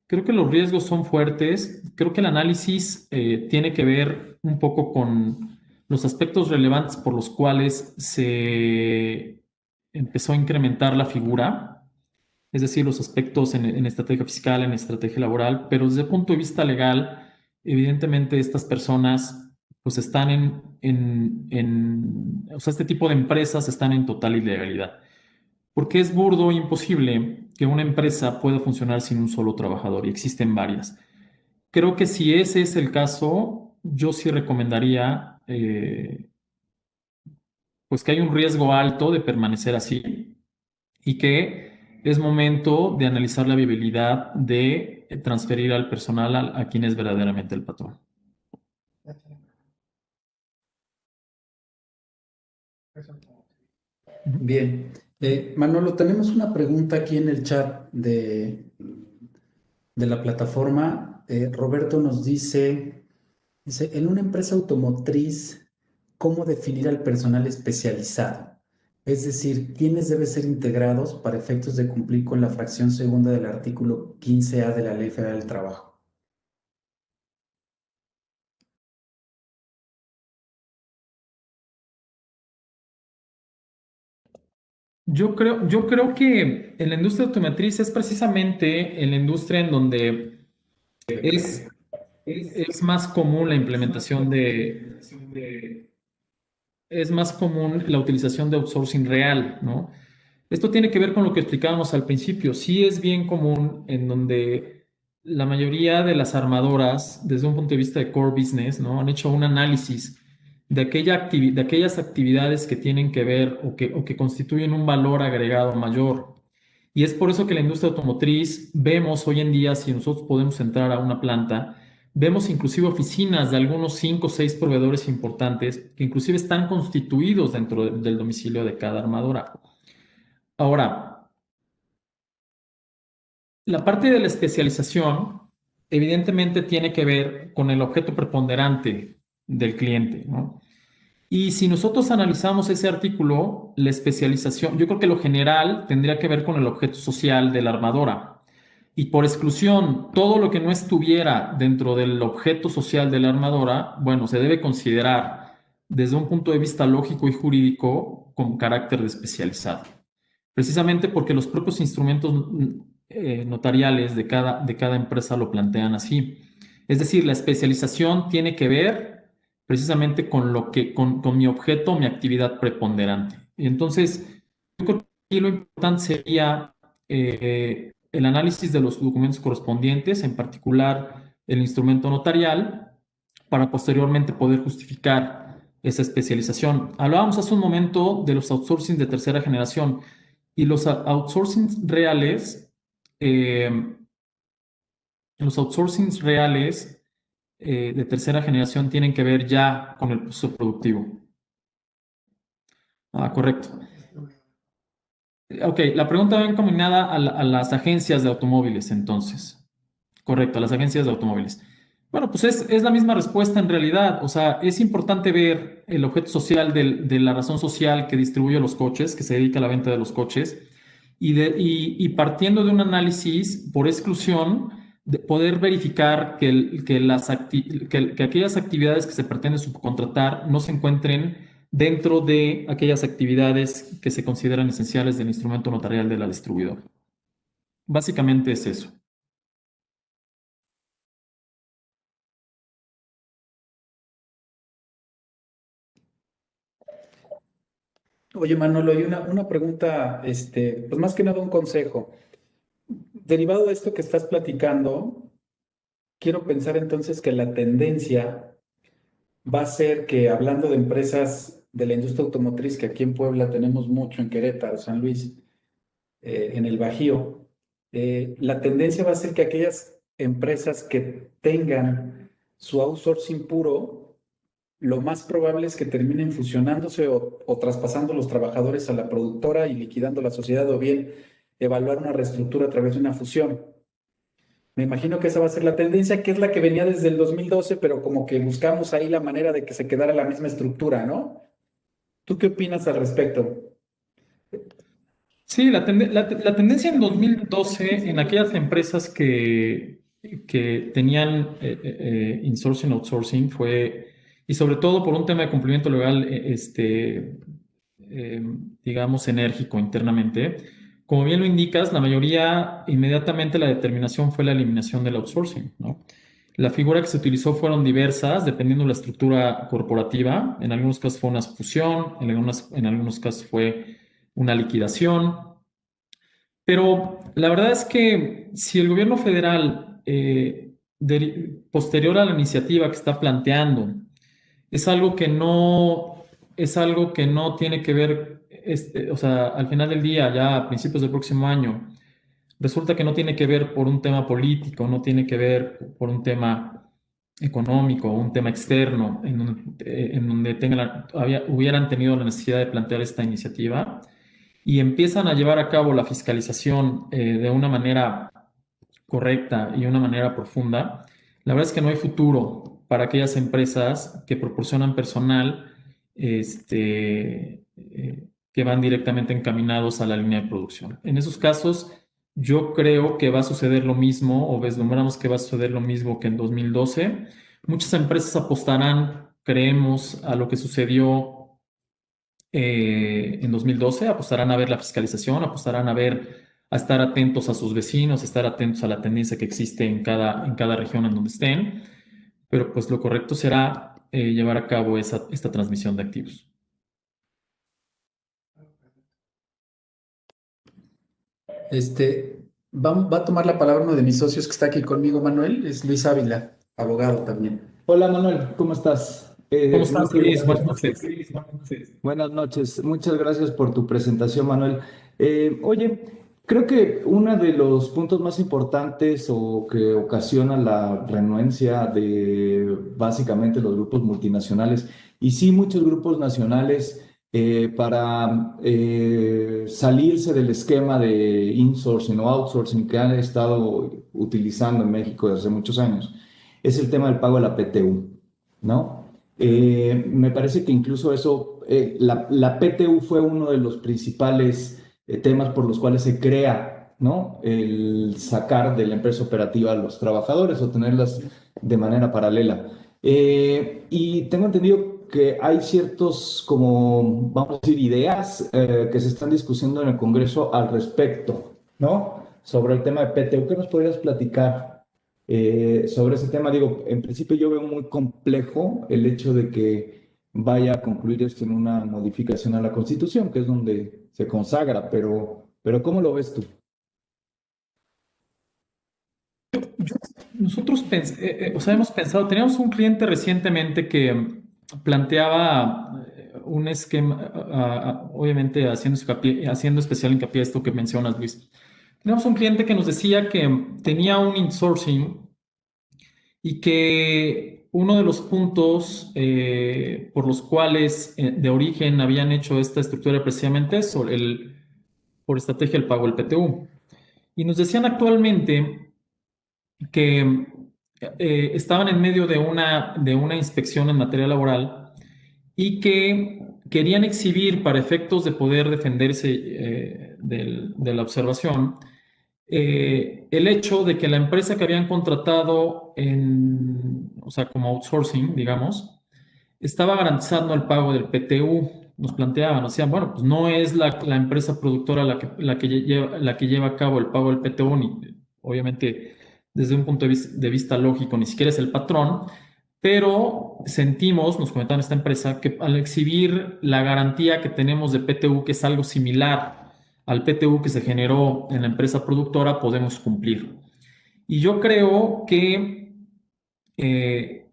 Creo que los riesgos son fuertes. Creo que el análisis tiene que ver un poco con los aspectos relevantes por los cuales se empezó a incrementar la figura, es decir, los aspectos en estrategia fiscal, en estrategia laboral, pero desde el punto de vista legal, evidentemente estas personas pues están o sea, este tipo de empresas están en total ilegalidad. Porque es burdo e imposible que una empresa pueda funcionar sin un solo trabajador y existen varias. Creo que si ese es el caso, yo sí recomendaría pues que hay un riesgo alto de permanecer así y que es momento de analizar la viabilidad de transferir al personal a quien es verdaderamente el patrón. Bien. Manolo, tenemos una pregunta aquí en el chat de la plataforma. Roberto nos dice, en una empresa automotriz, ¿cómo definir al personal especializado? Es decir, ¿quiénes deben ser integrados para efectos de cumplir con la fracción segunda del artículo 15A de la Ley Federal del Trabajo? Yo creo que en la industria automotriz es precisamente en la industria en donde es, es más común la implementación es más común la utilización de outsourcing real, ¿no? Esto tiene que ver con lo que explicábamos al principio. Sí es bien común en donde la mayoría de las armadoras, desde un punto de vista de core business, ¿no? Han hecho un análisis de de aquellas actividades que tienen que ver o que constituyen un valor agregado mayor Y es por eso que la industria automotriz, vemos hoy en día, si nosotros podemos entrar a una planta, vemos inclusive oficinas de algunos 5 o 6 proveedores importantes que inclusive están constituidos dentro del domicilio de cada armadora. Ahora, la parte de la especialización evidentemente tiene que ver con el objeto preponderante del cliente, ¿no? Y si nosotros analizamos ese artículo, la especialización, yo creo que lo general tendría que ver con el objeto social de la armadora. Y por exclusión, todo lo que no estuviera dentro del objeto social de la armadora, bueno, se debe considerar desde un punto de vista lógico y jurídico con carácter de especializado. Precisamente porque los propios instrumentos notariales de cada empresa lo plantean así. Es decir, la especialización tiene que ver precisamente con con mi objeto, mi actividad preponderante. Y entonces, yo creo que aquí lo importante sería el análisis de los documentos correspondientes, en particular el instrumento notarial, para posteriormente poder justificar esa especialización. Hablábamos hace un momento de los outsourcing de tercera generación y eh, los outsourcings reales de tercera generación tienen que ver ya con el proceso productivo. Ah, correcto. Ok, la pregunta va encaminada a las agencias de automóviles, entonces. Correcto, a las agencias de automóviles. Bueno, pues es la misma respuesta en realidad. O sea, es importante ver el objeto social de la razón social que distribuye los coches, que se dedica a la venta de los coches, y partiendo de un análisis por exclusión, de poder verificar que aquellas actividades que se pretende subcontratar no se encuentren dentro de aquellas actividades que se consideran esenciales del instrumento notarial de la distribuidora. Básicamente es eso. Oye, Manolo, hay una pregunta, pues más que nada un consejo. Derivado de esto que estás platicando, quiero pensar entonces que la tendencia va a ser que, hablando de empresas de la industria automotriz, que aquí en Puebla tenemos mucho, en Querétaro, San Luis, en el Bajío, la tendencia va a ser que aquellas empresas que tengan su outsourcing puro, lo más probable es que terminen fusionándose o traspasando los trabajadores a la productora y liquidando la sociedad, o bien evaluar una reestructura a través de una fusión. Me imagino que esa va a ser la tendencia, que es la que venía desde el 2012, pero como que buscamos ahí la manera de que se quedara la misma estructura, ¿no? ¿Tú qué opinas al respecto? Sí, la tendencia en 2012 en aquellas empresas que tenían insourcing, outsourcing fue, y sobre todo por un tema de cumplimiento legal, digamos, enérgico internamente. Como bien lo indicas, la mayoría, inmediatamente la determinación fue la eliminación del outsourcing, ¿no? La figura que se utilizó fueron diversas, dependiendo de la estructura corporativa. En algunos casos fue una fusión, en algunos casos fue una liquidación. Pero la verdad es que si el gobierno federal, posterior a la iniciativa que está planteando, es algo que es algo que no tiene que ver, o sea, al final del día, ya a principios del próximo año, resulta que no tiene que ver por un tema político, no tiene que ver por un tema económico, un tema externo, en donde hubieran tenido la necesidad de plantear esta iniciativa y empiezan a llevar a cabo la fiscalización de una manera correcta y una manera profunda, la verdad es que no hay futuro para aquellas empresas que proporcionan personal que van directamente encaminados a la línea de producción. En esos casos, yo creo que va a suceder lo mismo, o vislumbramos que va a suceder lo mismo que en 2012. Muchas empresas apostarán, creemos, a lo que sucedió en 2012, apostarán a ver la fiscalización, apostarán a estar atentos a sus vecinos, a estar atentos a la tendencia que existe en cada región en donde estén, pero pues lo correcto será llevar a cabo esta transmisión de activos. Va a tomar la palabra uno de mis socios que está aquí conmigo, Manuel, es Luis Ávila, abogado también. Hola Manuel, ¿cómo estás? ¿Cómo estás, Luis? Buenas noches. Buenas noches, muchas gracias por tu presentación, Manuel. Oye, Creo que uno de los puntos más importantes o que ocasiona la renuencia de básicamente los grupos multinacionales y sí muchos grupos nacionales para salirse del esquema de insourcing o outsourcing que han estado utilizando en México desde hace muchos años, es el tema del pago de la PTU, ¿no? Me parece que incluso eso, la PTU fue uno de los principales temas por los cuales se crea, ¿no? El sacar de la empresa operativa a los trabajadores o tenerlas de manera paralela. Y tengo entendido que hay ciertos, como, vamos a decir, ideas que se están discutiendo en el Congreso al respecto, ¿no? Sobre el tema de PTU. ¿Qué nos podrías platicar sobre ese tema? Digo, en principio yo veo muy complejo el hecho de que vaya a concluir esto en una modificación a la Constitución, que es donde se consagra, pero ¿cómo lo ves tú? Nosotros o sea, hemos pensado, teníamos un cliente recientemente que planteaba un esquema, obviamente haciendo especial hincapié a esto que mencionas, Luis. Teníamos un cliente que nos decía que tenía un insourcing y que uno de los puntos por los cuales de origen habían hecho esta estructura precisamente es por estrategia del pago del PTU. Y nos decían actualmente que estaban en medio de una inspección en materia laboral y que querían exhibir para efectos de poder defenderse de la observación el hecho de que la empresa que habían contratado o sea, como outsourcing, digamos, estaba garantizando el pago del PTU. Nos planteaban, nos decían, bueno, pues no es la empresa productora la que lleva a cabo el pago del PTU, ni obviamente desde un punto de vista lógico, ni siquiera es el patrón, pero sentimos, nos comentaban esta empresa, que al exhibir la garantía que tenemos de PTU, que es algo similar al PTU que se generó en la empresa productora, podemos cumplir. Y yo creo que eh,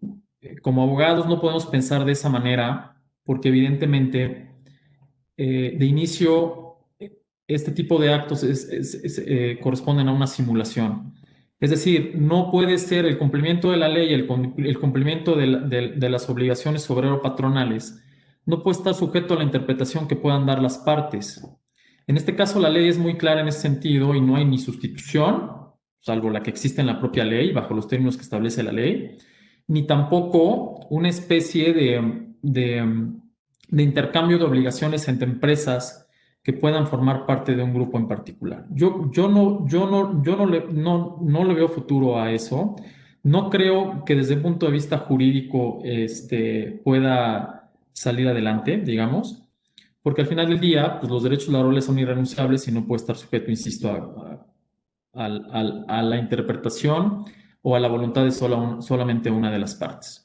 como abogados no podemos pensar de esa manera, porque evidentemente de inicio este tipo de actos corresponden a una simulación. Es decir, no puede ser el cumplimiento de la ley, el cumplimiento de las obligaciones obrero-patronales, no puede estar sujeto a la interpretación que puedan dar las partes. En este caso, la ley es muy clara en ese sentido y no hay ni sustitución, salvo la que existe en la propia ley, bajo los términos que establece la ley, ni tampoco una especie de intercambio de obligaciones entre empresas que puedan formar parte de un grupo en particular. Yo no le veo futuro a eso. No creo que desde el punto de vista jurídico pueda salir adelante, digamos, porque al final del día, pues los derechos laborales son irrenunciables y no puede estar sujeto, insisto, a la interpretación o a la voluntad de solamente una de las partes.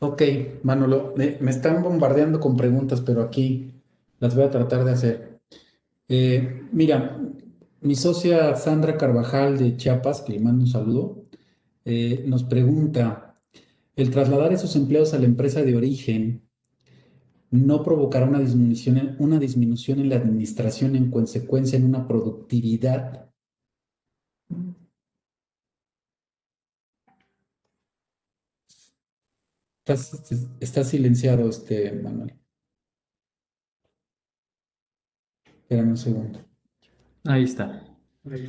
Ok, Manolo, me están bombardeando con preguntas, pero aquí las voy a tratar de hacer. Mira, mi socia Sandra Carvajal de Chiapas, que le mando un saludo, nos pregunta, ¿el trasladar esos empleados a la empresa de origen no provocará una disminución en la administración en consecuencia en una productividad? Estás silenciado, Manuel. Espérame un segundo. Ahí está.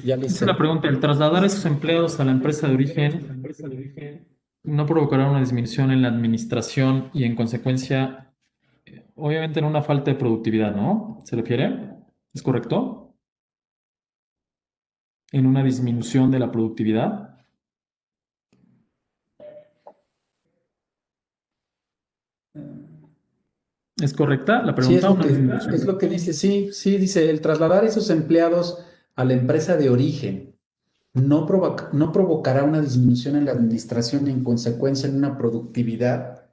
Ya Hice listo. la pregunta, ¿el trasladar a esos empleados a la empresa de origen no provocará una disminución en la administración y en consecuencia, obviamente en una falta de productividad, ¿no? ¿Se refiere? ¿Es correcto? ¿En una disminución de la productividad? ¿Es correcta la Sí, pregunta? ¿Una disminución? es lo que dice, sí, sí, dice, el trasladar esos empleados a la empresa de origen no provocará una disminución en la administración y en consecuencia en una productividad.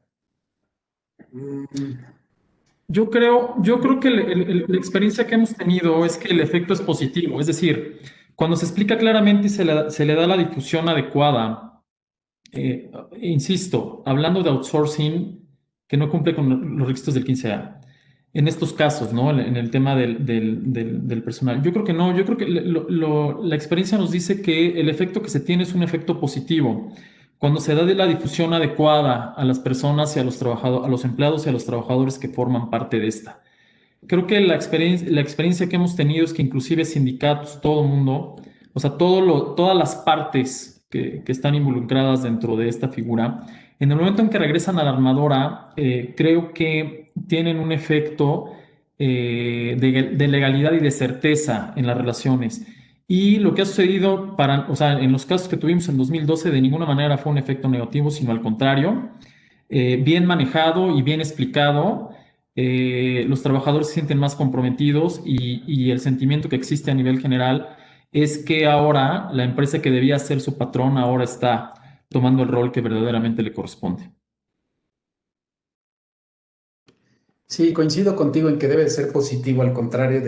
Yo creo que la experiencia que hemos tenido es que el efecto es positivo, es decir, cuando se explica claramente y se le da la difusión adecuada, insisto, hablando de outsourcing que no cumple con los requisitos del 15A, en estos casos, ¿no? En el tema del personal. Yo creo que no, yo creo que la experiencia nos dice que el efecto que se tiene es un efecto positivo. Cuando se da de la difusión adecuada a las personas y a los trabajadores, a los empleados y a los trabajadores que forman parte de esta. Creo que la experiencia que hemos tenido es que inclusive sindicatos, todo el mundo, o sea, todas las partes que están involucradas dentro de esta figura, en el momento en que regresan a la armadora, creo que tienen un efecto de legalidad y de certeza en las relaciones. Y lo que ha sucedido o sea, en los casos que tuvimos en 2012, de ninguna manera fue un efecto negativo, sino al contrario, bien manejado y bien explicado. Los trabajadores se sienten más comprometidos y el sentimiento que existe a nivel general es que ahora la empresa que debía ser su patrón ahora está tomando el rol que verdaderamente le corresponde. Sí, coincido contigo en que debe ser positivo, al contrario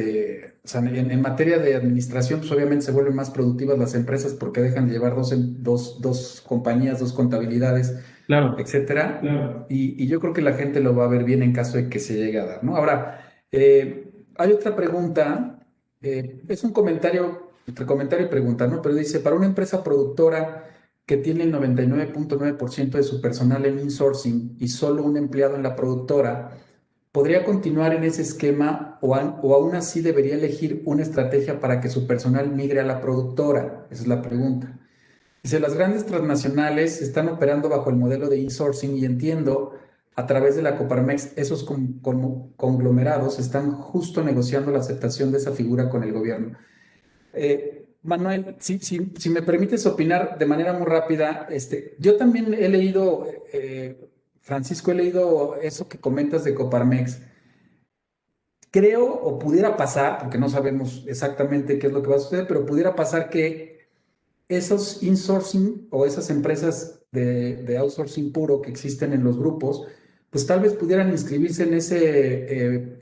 o sea, en materia de administración, pues obviamente se vuelven más productivas las empresas porque dejan de llevar dos compañías, dos contabilidades, Claro, etcétera. claro. Y yo creo que la gente lo va a ver bien en caso de que se llegue a dar, ¿no? Ahora, hay otra pregunta, es un comentario, entre comentario y pregunta, ¿no? Pero dice, para una empresa productora que tiene el 99.9% de su personal en insourcing y solo un empleado en la productora, ¿podría continuar en ese esquema o aún así debería elegir una estrategia para que su personal migre a la productora? Esa es la pregunta. Dice, las grandes transnacionales están operando bajo el modelo de insourcing y entiendo, a través de la Coparmex, esos conglomerados están justo negociando la aceptación de esa figura con el gobierno. Manuel, si me permites opinar de manera muy rápida, yo también he leído, Francisco, he leído eso que comentas de Coparmex. Creo o pudiera pasar, porque no sabemos exactamente qué es lo que va a suceder, pero pudiera pasar que esos insourcing o esas empresas de outsourcing puro que existen en los grupos, pues tal vez pudieran inscribirse en ese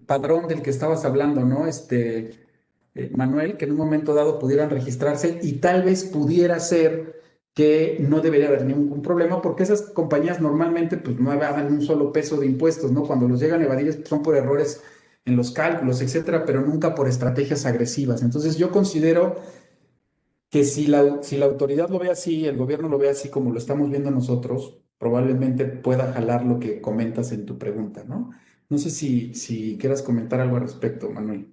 padrón del que estabas hablando, ¿no? Manuel, que en un momento dado pudieran registrarse y tal vez pudiera ser que no debería haber ningún problema porque esas compañías normalmente pues no evaden un solo peso de impuestos, ¿no? Cuando los llegan a evadir son por errores en los cálculos, etcétera, pero nunca por estrategias agresivas. Entonces yo considero que si la autoridad lo ve así, el gobierno lo ve así como lo estamos viendo nosotros, probablemente pueda jalar lo que comentas en tu pregunta, ¿no? No sé si quieras comentar algo al respecto, Manuel.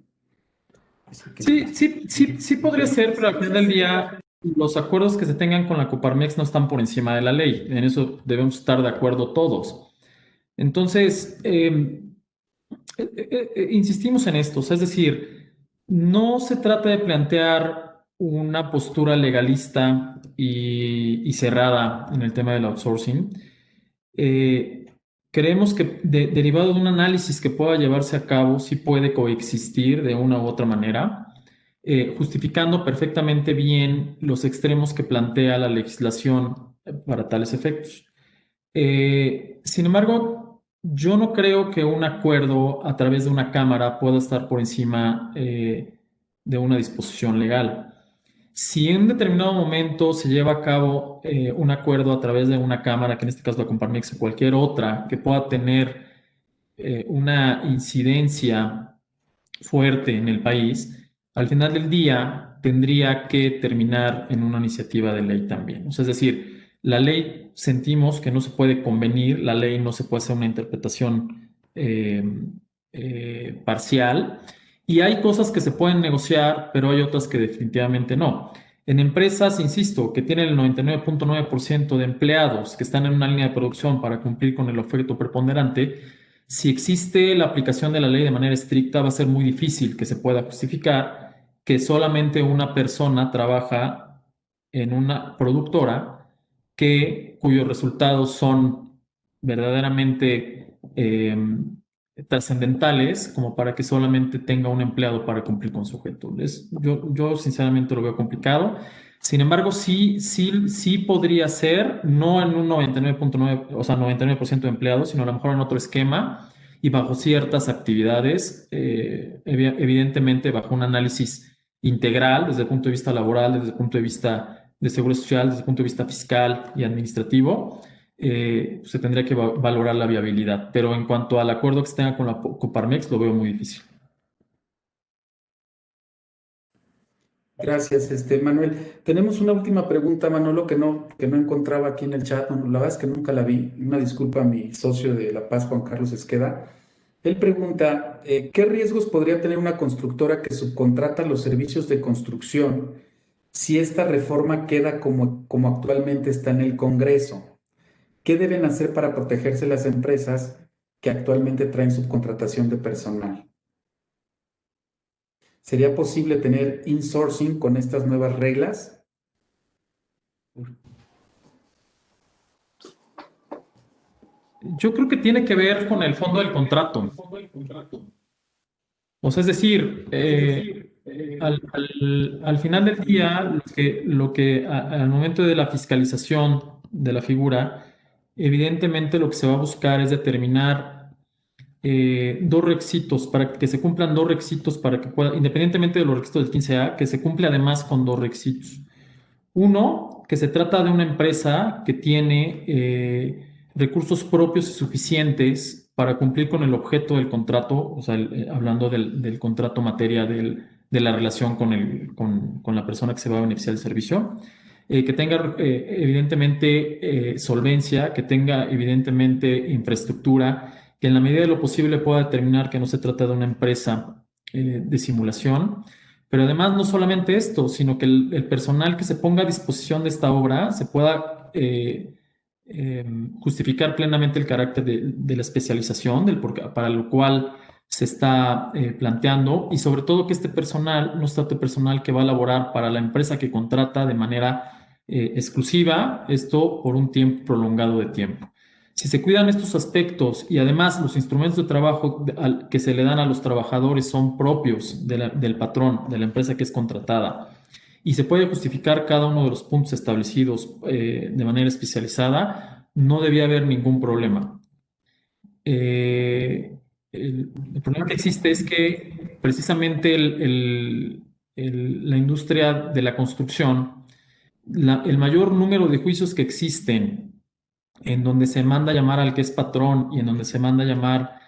Sí podría ser, pero al final del día los acuerdos que se tengan con la Coparmex no están por encima de la ley. En eso debemos estar de acuerdo todos. Entonces, insistimos en esto, o sea, es decir, no se trata de plantear una postura legalista y cerrada en el tema del outsourcing. Eh, Creemos que derivado de un análisis que pueda llevarse a cabo, sí puede coexistir de una u otra manera, justificando perfectamente bien los extremos que plantea la legislación para tales efectos. Sin embargo, yo no creo que un acuerdo a través de una cámara pueda estar por encima de una disposición legal. Si en un determinado momento se lleva a cabo un acuerdo a través de una cámara, que en este caso la Coparmex o cualquier otra, que pueda tener una incidencia fuerte en el país, al final del día tendría que terminar en una iniciativa de ley también. O sea, es decir, la ley sentimos que no se puede convenir, la ley no se puede hacer una interpretación parcial y hay cosas que se pueden negociar, pero hay otras que definitivamente no. En empresas, insisto, que tienen el 99.9% de empleados que están en una línea de producción para cumplir con el efecto preponderante, si existe la aplicación de la ley de manera estricta, va a ser muy difícil que se pueda justificar que solamente una persona trabaja en una productora cuyos resultados son verdaderamente trascendentales como para que solamente tenga un empleado para cumplir con su objeto. Yo sinceramente lo veo complicado. Sin embargo, sí podría ser, no en un 99.9, o sea, 99% de empleados, sino a lo mejor en otro esquema y bajo ciertas actividades, evidentemente bajo un análisis integral desde el punto de vista laboral, desde el punto de vista de seguridad social, desde el punto de vista fiscal y administrativo, se tendría que valorar la viabilidad. Pero en cuanto al acuerdo que se tenga con la Coparmex, lo veo muy difícil. Gracias, Manuel. Tenemos una última pregunta, Manolo, que no encontraba aquí en el chat. La verdad es que nunca la vi. Una disculpa a mi socio de La Paz, Juan Carlos Esqueda. Él pregunta, ¿qué riesgos podría tener una constructora que subcontrata los servicios de construcción si esta reforma queda como actualmente está en el Congreso? ¿Qué deben hacer para protegerse las empresas que actualmente traen subcontratación de personal? ¿Sería posible tener insourcing con estas nuevas reglas? Yo creo que tiene que ver con el fondo del contrato. O sea, es decir, al final del día, al momento de la fiscalización de la figura, evidentemente lo que se va a buscar es determinar dos requisitos, para que se cumplan dos requisitos, para que pueda, independientemente de los requisitos del 15A, que se cumple además con dos requisitos. Uno, que se trata de una empresa que tiene recursos propios y suficientes para cumplir con el objeto del contrato, o sea, hablando del contrato materia de la relación con la persona que se va a beneficiar del servicio, que tenga evidentemente solvencia, que tenga evidentemente infraestructura, que en la medida de lo posible pueda determinar que no se trata de una empresa de simulación. Pero además no solamente esto, sino que el personal que se ponga a disposición de esta obra se pueda justificar plenamente el carácter de la especialización, para lo cual se está planteando, y sobre todo que este personal no sea personal que va a laborar para la empresa que contrata de manera exclusiva, esto por un tiempo prolongado de tiempo. Si se cuidan estos aspectos y además los instrumentos de trabajo que se le dan a los trabajadores son propios del patrón, de la empresa que es contratada, y se puede justificar cada uno de los puntos establecidos de manera especializada, no debía haber ningún problema. El problema que existe es que precisamente la industria de la construcción, el mayor número de juicios que existen en donde se manda a llamar al que es patrón y en donde se manda a llamar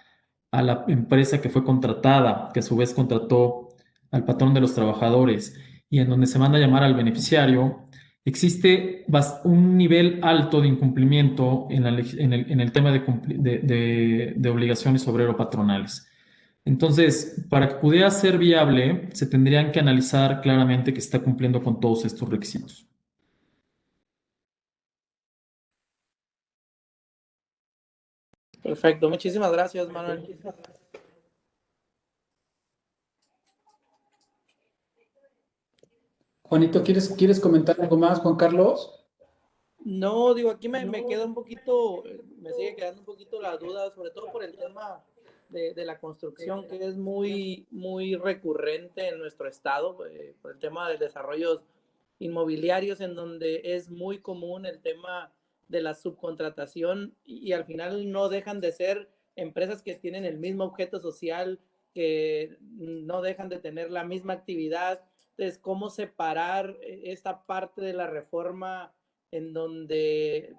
a la empresa que fue contratada, que a su vez contrató al patrón de los trabajadores, y en donde se manda a llamar al beneficiario, existe un nivel alto de incumplimiento en el tema de obligaciones obrero-patronales. Entonces, para que pudiera ser viable, se tendrían que analizar claramente que está cumpliendo con todos estos requisitos. Perfecto, muchísimas gracias, Manuel. Juanito, ¿quieres comentar algo más, Juan Carlos? No, digo, aquí me queda un poquito, me sigue quedando un poquito la duda, sobre todo por el tema de la construcción, que es muy, muy recurrente en nuestro estado, por el tema de desarrollos inmobiliarios, en donde es muy común el tema de la subcontratación y al final no dejan de ser empresas que tienen el mismo objeto social, que no dejan de tener la misma actividad. Entonces, ¿cómo separar esta parte de la reforma en donde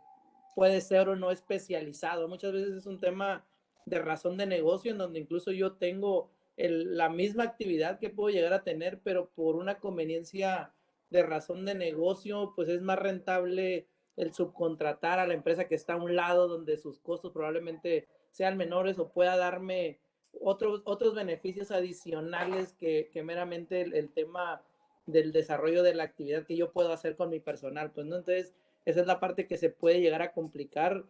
puede ser o no especializado? Muchas veces es un tema de razón de negocio, en donde incluso yo tengo la misma actividad que puedo llegar a tener, pero por una conveniencia de razón de negocio, pues es más rentable el subcontratar a la empresa que está a un lado, donde sus costos probablemente sean menores o pueda darme otros beneficios adicionales que meramente el tema del desarrollo de la actividad que yo puedo hacer con mi personal. Pues no, entonces esa es la parte que se puede llegar a complicar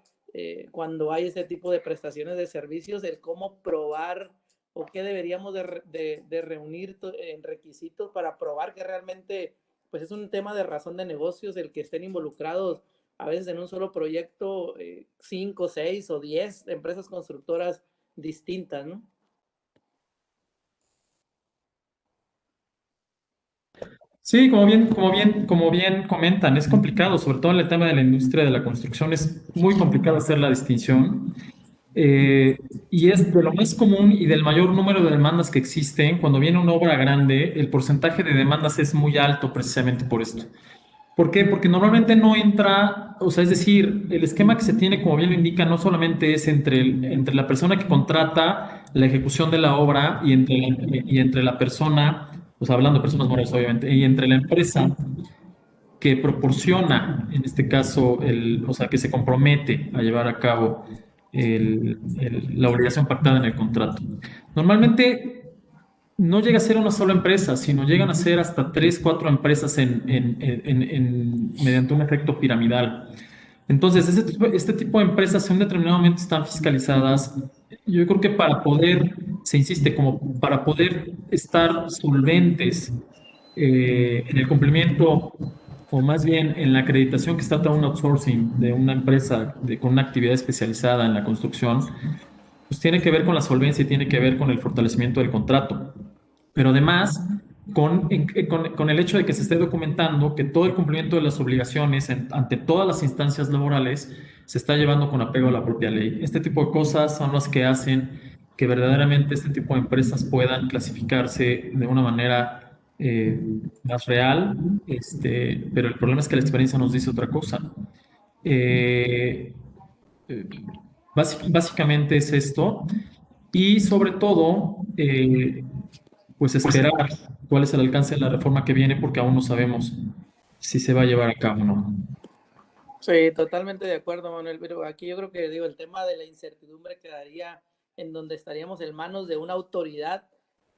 cuando hay ese tipo de prestaciones de servicios, el cómo probar o qué deberíamos de reunir en requisitos para probar que realmente pues es un tema de razón de negocios el que estén involucrados a veces en un solo proyecto 5, 6 o 10 empresas constructoras distintas, ¿no? Sí, como bien comentan, es complicado, sobre todo en el tema de la industria de la construcción, es muy complicado hacer la distinción. Y es de lo más común y del mayor número de demandas que existen. Cuando viene una obra grande, el porcentaje de demandas es muy alto precisamente por esto. ¿Por qué? Porque normalmente no entra, o sea, es decir, el esquema que se tiene, como bien lo indica, no solamente es entre la persona que contrata la ejecución de la obra y entre la persona, o sea, hablando de personas morales, obviamente, y entre la empresa que proporciona, en este caso, o sea, que se compromete a llevar a cabo la obligación pactada en el contrato. Normalmente no llega a ser una sola empresa, sino llegan a ser hasta tres, cuatro empresas mediante un efecto piramidal. Entonces, este tipo de empresas en un determinado momento están fiscalizadas. Yo creo que se insiste, como para poder estar solventes en el cumplimiento, o más bien en la acreditación que se trata de un outsourcing de una empresa con una actividad especializada en la construcción, pues tiene que ver con la solvencia y tiene que ver con el fortalecimiento del contrato. Pero además, con el hecho de que se esté documentando que todo el cumplimiento de las obligaciones ante todas las instancias laborales se está llevando con apego a la propia ley. Este tipo de cosas son las que hacen que verdaderamente este tipo de empresas puedan clasificarse de una manera más real, pero el problema es que la experiencia nos dice otra cosa. Eh, eh, Básicamente es esto. Y sobre todo, pues esperar cuál es el alcance de la reforma que viene, porque aún no sabemos si se va a llevar a cabo o no. Sí, totalmente de acuerdo, Manuel, pero aquí yo creo que digo, el tema de la incertidumbre quedaría en donde estaríamos en manos de una autoridad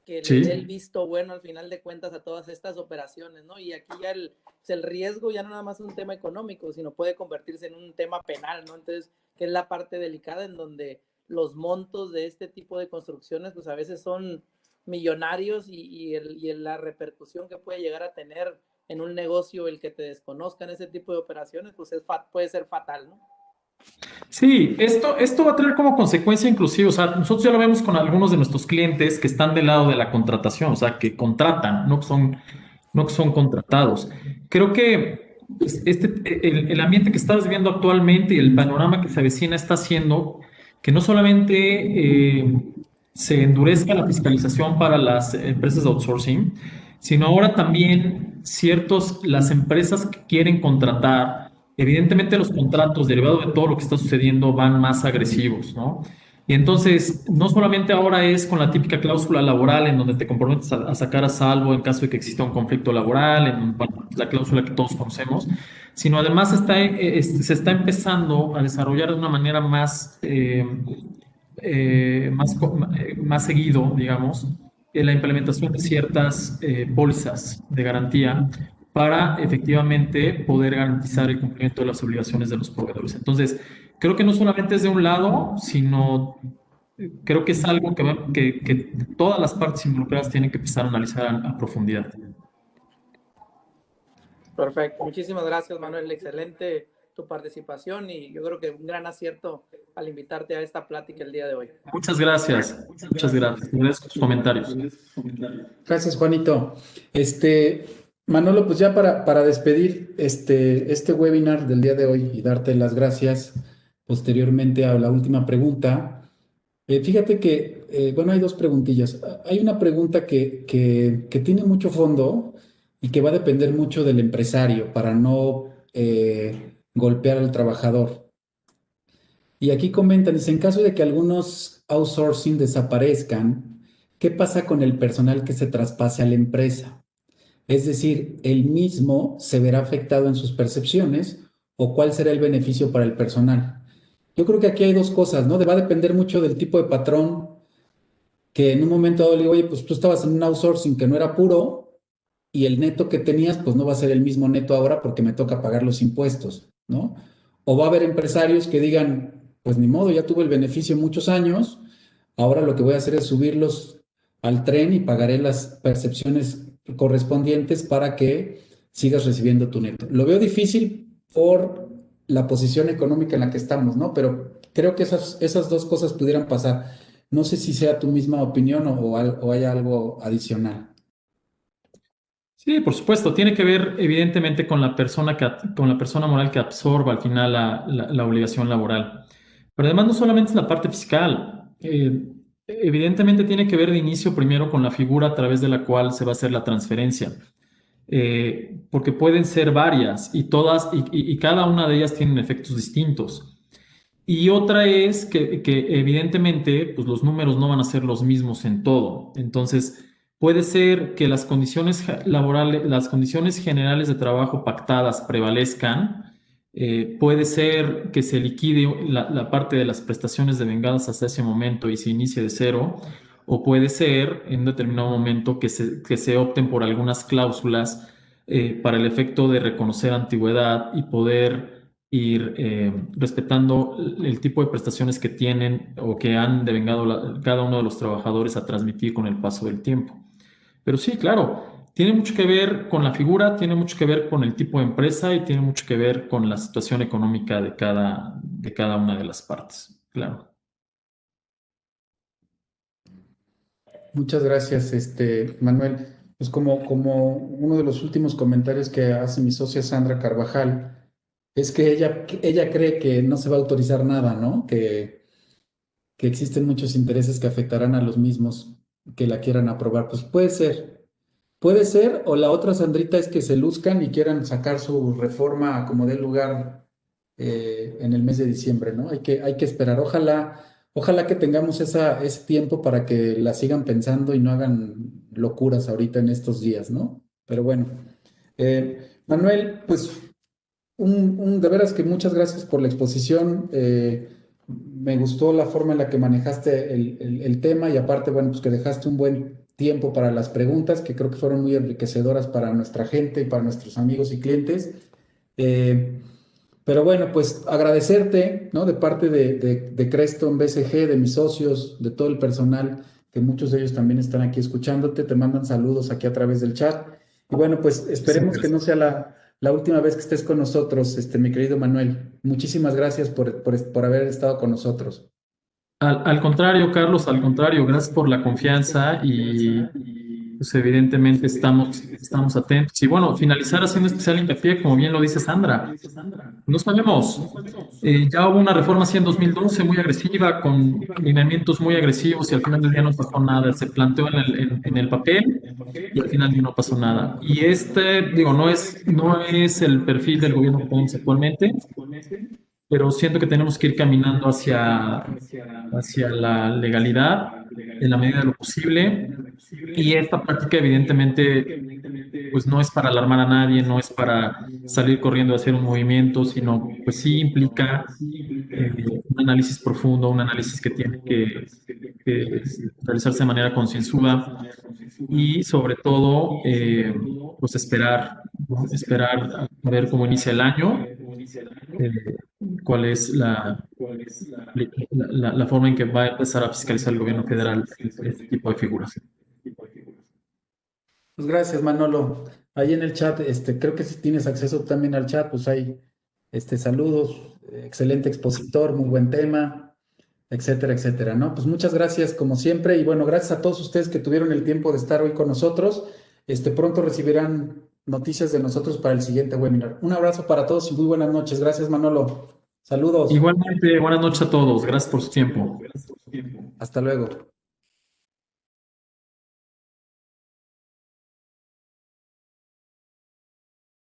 que le dé el Sí, visto bueno al final de cuentas a todas estas operaciones, ¿no? Y aquí ya pues, el riesgo ya no nada más es un tema económico, sino puede convertirse en un tema penal, ¿no? Entonces, que es la parte delicada en donde los montos de este tipo de construcciones, pues a veces son millonarios y la repercusión que puede llegar a tener en un negocio el que te desconozcan ese tipo de operaciones, pues puede ser fatal, ¿no? sí, esto va a traer como consecuencia inclusive, o sea, nosotros ya lo vemos con algunos de nuestros clientes que están del lado de la contratación, o sea, que contratan, no que son contratados. Creo que pues, el ambiente que estás viendo actualmente y el panorama que se avecina está haciendo que no solamente se endurezca la fiscalización para las empresas de outsourcing, sino ahora también las empresas que quieren contratar, evidentemente los contratos derivados de todo lo que está sucediendo van más agresivos, ¿no? Y entonces, no solamente ahora es con la típica cláusula laboral en donde te comprometes a sacar a salvo en caso de que exista un conflicto laboral, bueno, la cláusula que todos conocemos, sino además se está empezando a desarrollar de una manera más seguido, digamos, en la implementación de ciertas pólizas de garantía para efectivamente poder garantizar el cumplimiento de las obligaciones de los proveedores. Entonces, creo que no solamente es de un lado, sino creo que es algo que todas las partes involucradas tienen que empezar a analizar a profundidad. Perfecto. Muchísimas gracias, Manuel. Excelente tu participación y yo creo que un gran acierto al invitarte a esta plática el día de hoy. Muchas gracias. Muchas gracias. Te agradezco tus comentarios. Gracias, Juanito. Manolo, pues ya para despedir este webinar del día de hoy y darte las gracias posteriormente a la última pregunta, fíjate que, bueno, hay dos preguntillas. Hay una pregunta que tiene mucho fondo y que va a depender mucho del empresario para no golpear al trabajador. Y aquí comentan, dice, en caso de que algunos outsourcing desaparezcan, ¿qué pasa con el personal que se traspase a la empresa? Es decir, ¿el mismo se verá afectado en sus percepciones o cuál será el beneficio para el personal? Yo creo que aquí hay dos cosas, ¿no? Va a depender mucho del tipo de patrón que en un momento dado le digo, oye, pues tú estabas en un outsourcing que no era puro y el neto que tenías, pues no va a ser el mismo neto ahora porque me toca pagar los impuestos, ¿no? O va a haber empresarios que digan, pues ni modo, ya tuve el beneficio muchos años, ahora lo que voy a hacer es subirlos al tren y pagaré las percepciones correspondientes para que sigas recibiendo tu neto. Lo veo difícil por la posición económica en la que estamos, ¿no? Pero creo que esas dos cosas pudieran pasar. No sé si sea tu misma opinión o hay algo adicional. Sí, por supuesto, tiene que ver evidentemente con con la persona moral que absorba al final la obligación laboral. Pero además no solamente es la parte fiscal, evidentemente tiene que ver de inicio primero con la figura a través de la cual se va a hacer la transferencia. porque pueden ser varias y todas, y cada una de ellas tienen efectos distintos. Y otra es que evidentemente pues los números no van a ser los mismos en todo. Entonces, puede ser que las condiciones laborales, las condiciones generales de trabajo pactadas prevalezcan. Puede ser que se liquide la parte de las prestaciones devengadas hasta ese momento y se inicie de cero. O puede ser en un determinado momento que se opten por algunas cláusulas para el efecto de reconocer antigüedad y poder ir respetando el tipo de prestaciones que tienen o que han devengado cada uno de los trabajadores a transmitir con el paso del tiempo. Pero sí, claro, tiene mucho que ver con la figura, tiene mucho que ver con el tipo de empresa y tiene mucho que ver con la situación económica de cada una de las partes. Claro. Muchas gracias, Manuel. Pues como uno de los últimos comentarios que hace mi socia Sandra Carvajal, es que ella cree que no se va a autorizar nada, ¿no? Que existen muchos intereses que afectarán a los mismos que la quieran aprobar. Pues puede ser, o la otra Sandrita es que se luzcan y quieran sacar su reforma como dé lugar en el mes de diciembre, ¿no? Hay que esperar. Ojalá que tengamos ese tiempo para que la sigan pensando y no hagan locuras ahorita en estos días, ¿no? Pero bueno, Manuel, pues de veras que muchas gracias por la exposición. Me gustó la forma en la que manejaste el tema y aparte, bueno, pues que dejaste un buen tiempo para las preguntas que creo que fueron muy enriquecedoras para nuestra gente y para nuestros amigos y clientes. Eh, pero bueno, pues agradecerte, ¿no? De parte de Creston BCG, de mis socios, de todo el personal, que muchos de ellos también están aquí escuchándote, te mandan saludos aquí a través del chat. Y bueno, pues esperemos que no sea la última vez que estés con nosotros, mi querido Manuel. Muchísimas gracias por haber estado con nosotros. Al contrario, Carlos, al contrario, gracias por la confianza y pues evidentemente estamos atentos. Y bueno, finalizar haciendo especial hincapié, como bien lo dice Sandra. No sabemos, ya hubo una reforma así en 2012 muy agresiva, con lineamientos muy agresivos y al final del día no pasó nada. Se planteó en el papel y al final del día no pasó nada. Y digo, no es el perfil del gobierno que tenemos actualmente, pero siento que tenemos que ir caminando hacia la legalidad en la medida de lo posible. Y esta práctica, evidentemente, pues no es para alarmar a nadie, no es para salir corriendo a hacer un movimiento, sino pues sí implica un análisis profundo, un análisis que tiene que realizarse de manera concienzuda y sobre todo, pues esperar, ¿no? Esperar a ver cómo inicia el año, eh, cuál es la forma en que va a empezar a fiscalizar el gobierno federal este tipo de figuras. Pues gracias, Manolo. Ahí en el chat, creo que si tienes acceso también al chat, pues hay saludos, excelente expositor, muy buen tema, etcétera, etcétera, ¿no? Pues muchas gracias como siempre y bueno, gracias a todos ustedes que tuvieron el tiempo de estar hoy con nosotros. Pronto recibirán noticias de nosotros para el siguiente webinar. Un abrazo para todos y muy buenas noches. Gracias, Manolo. Saludos. Igualmente, buenas noches a todos. Gracias por su tiempo. Hasta luego.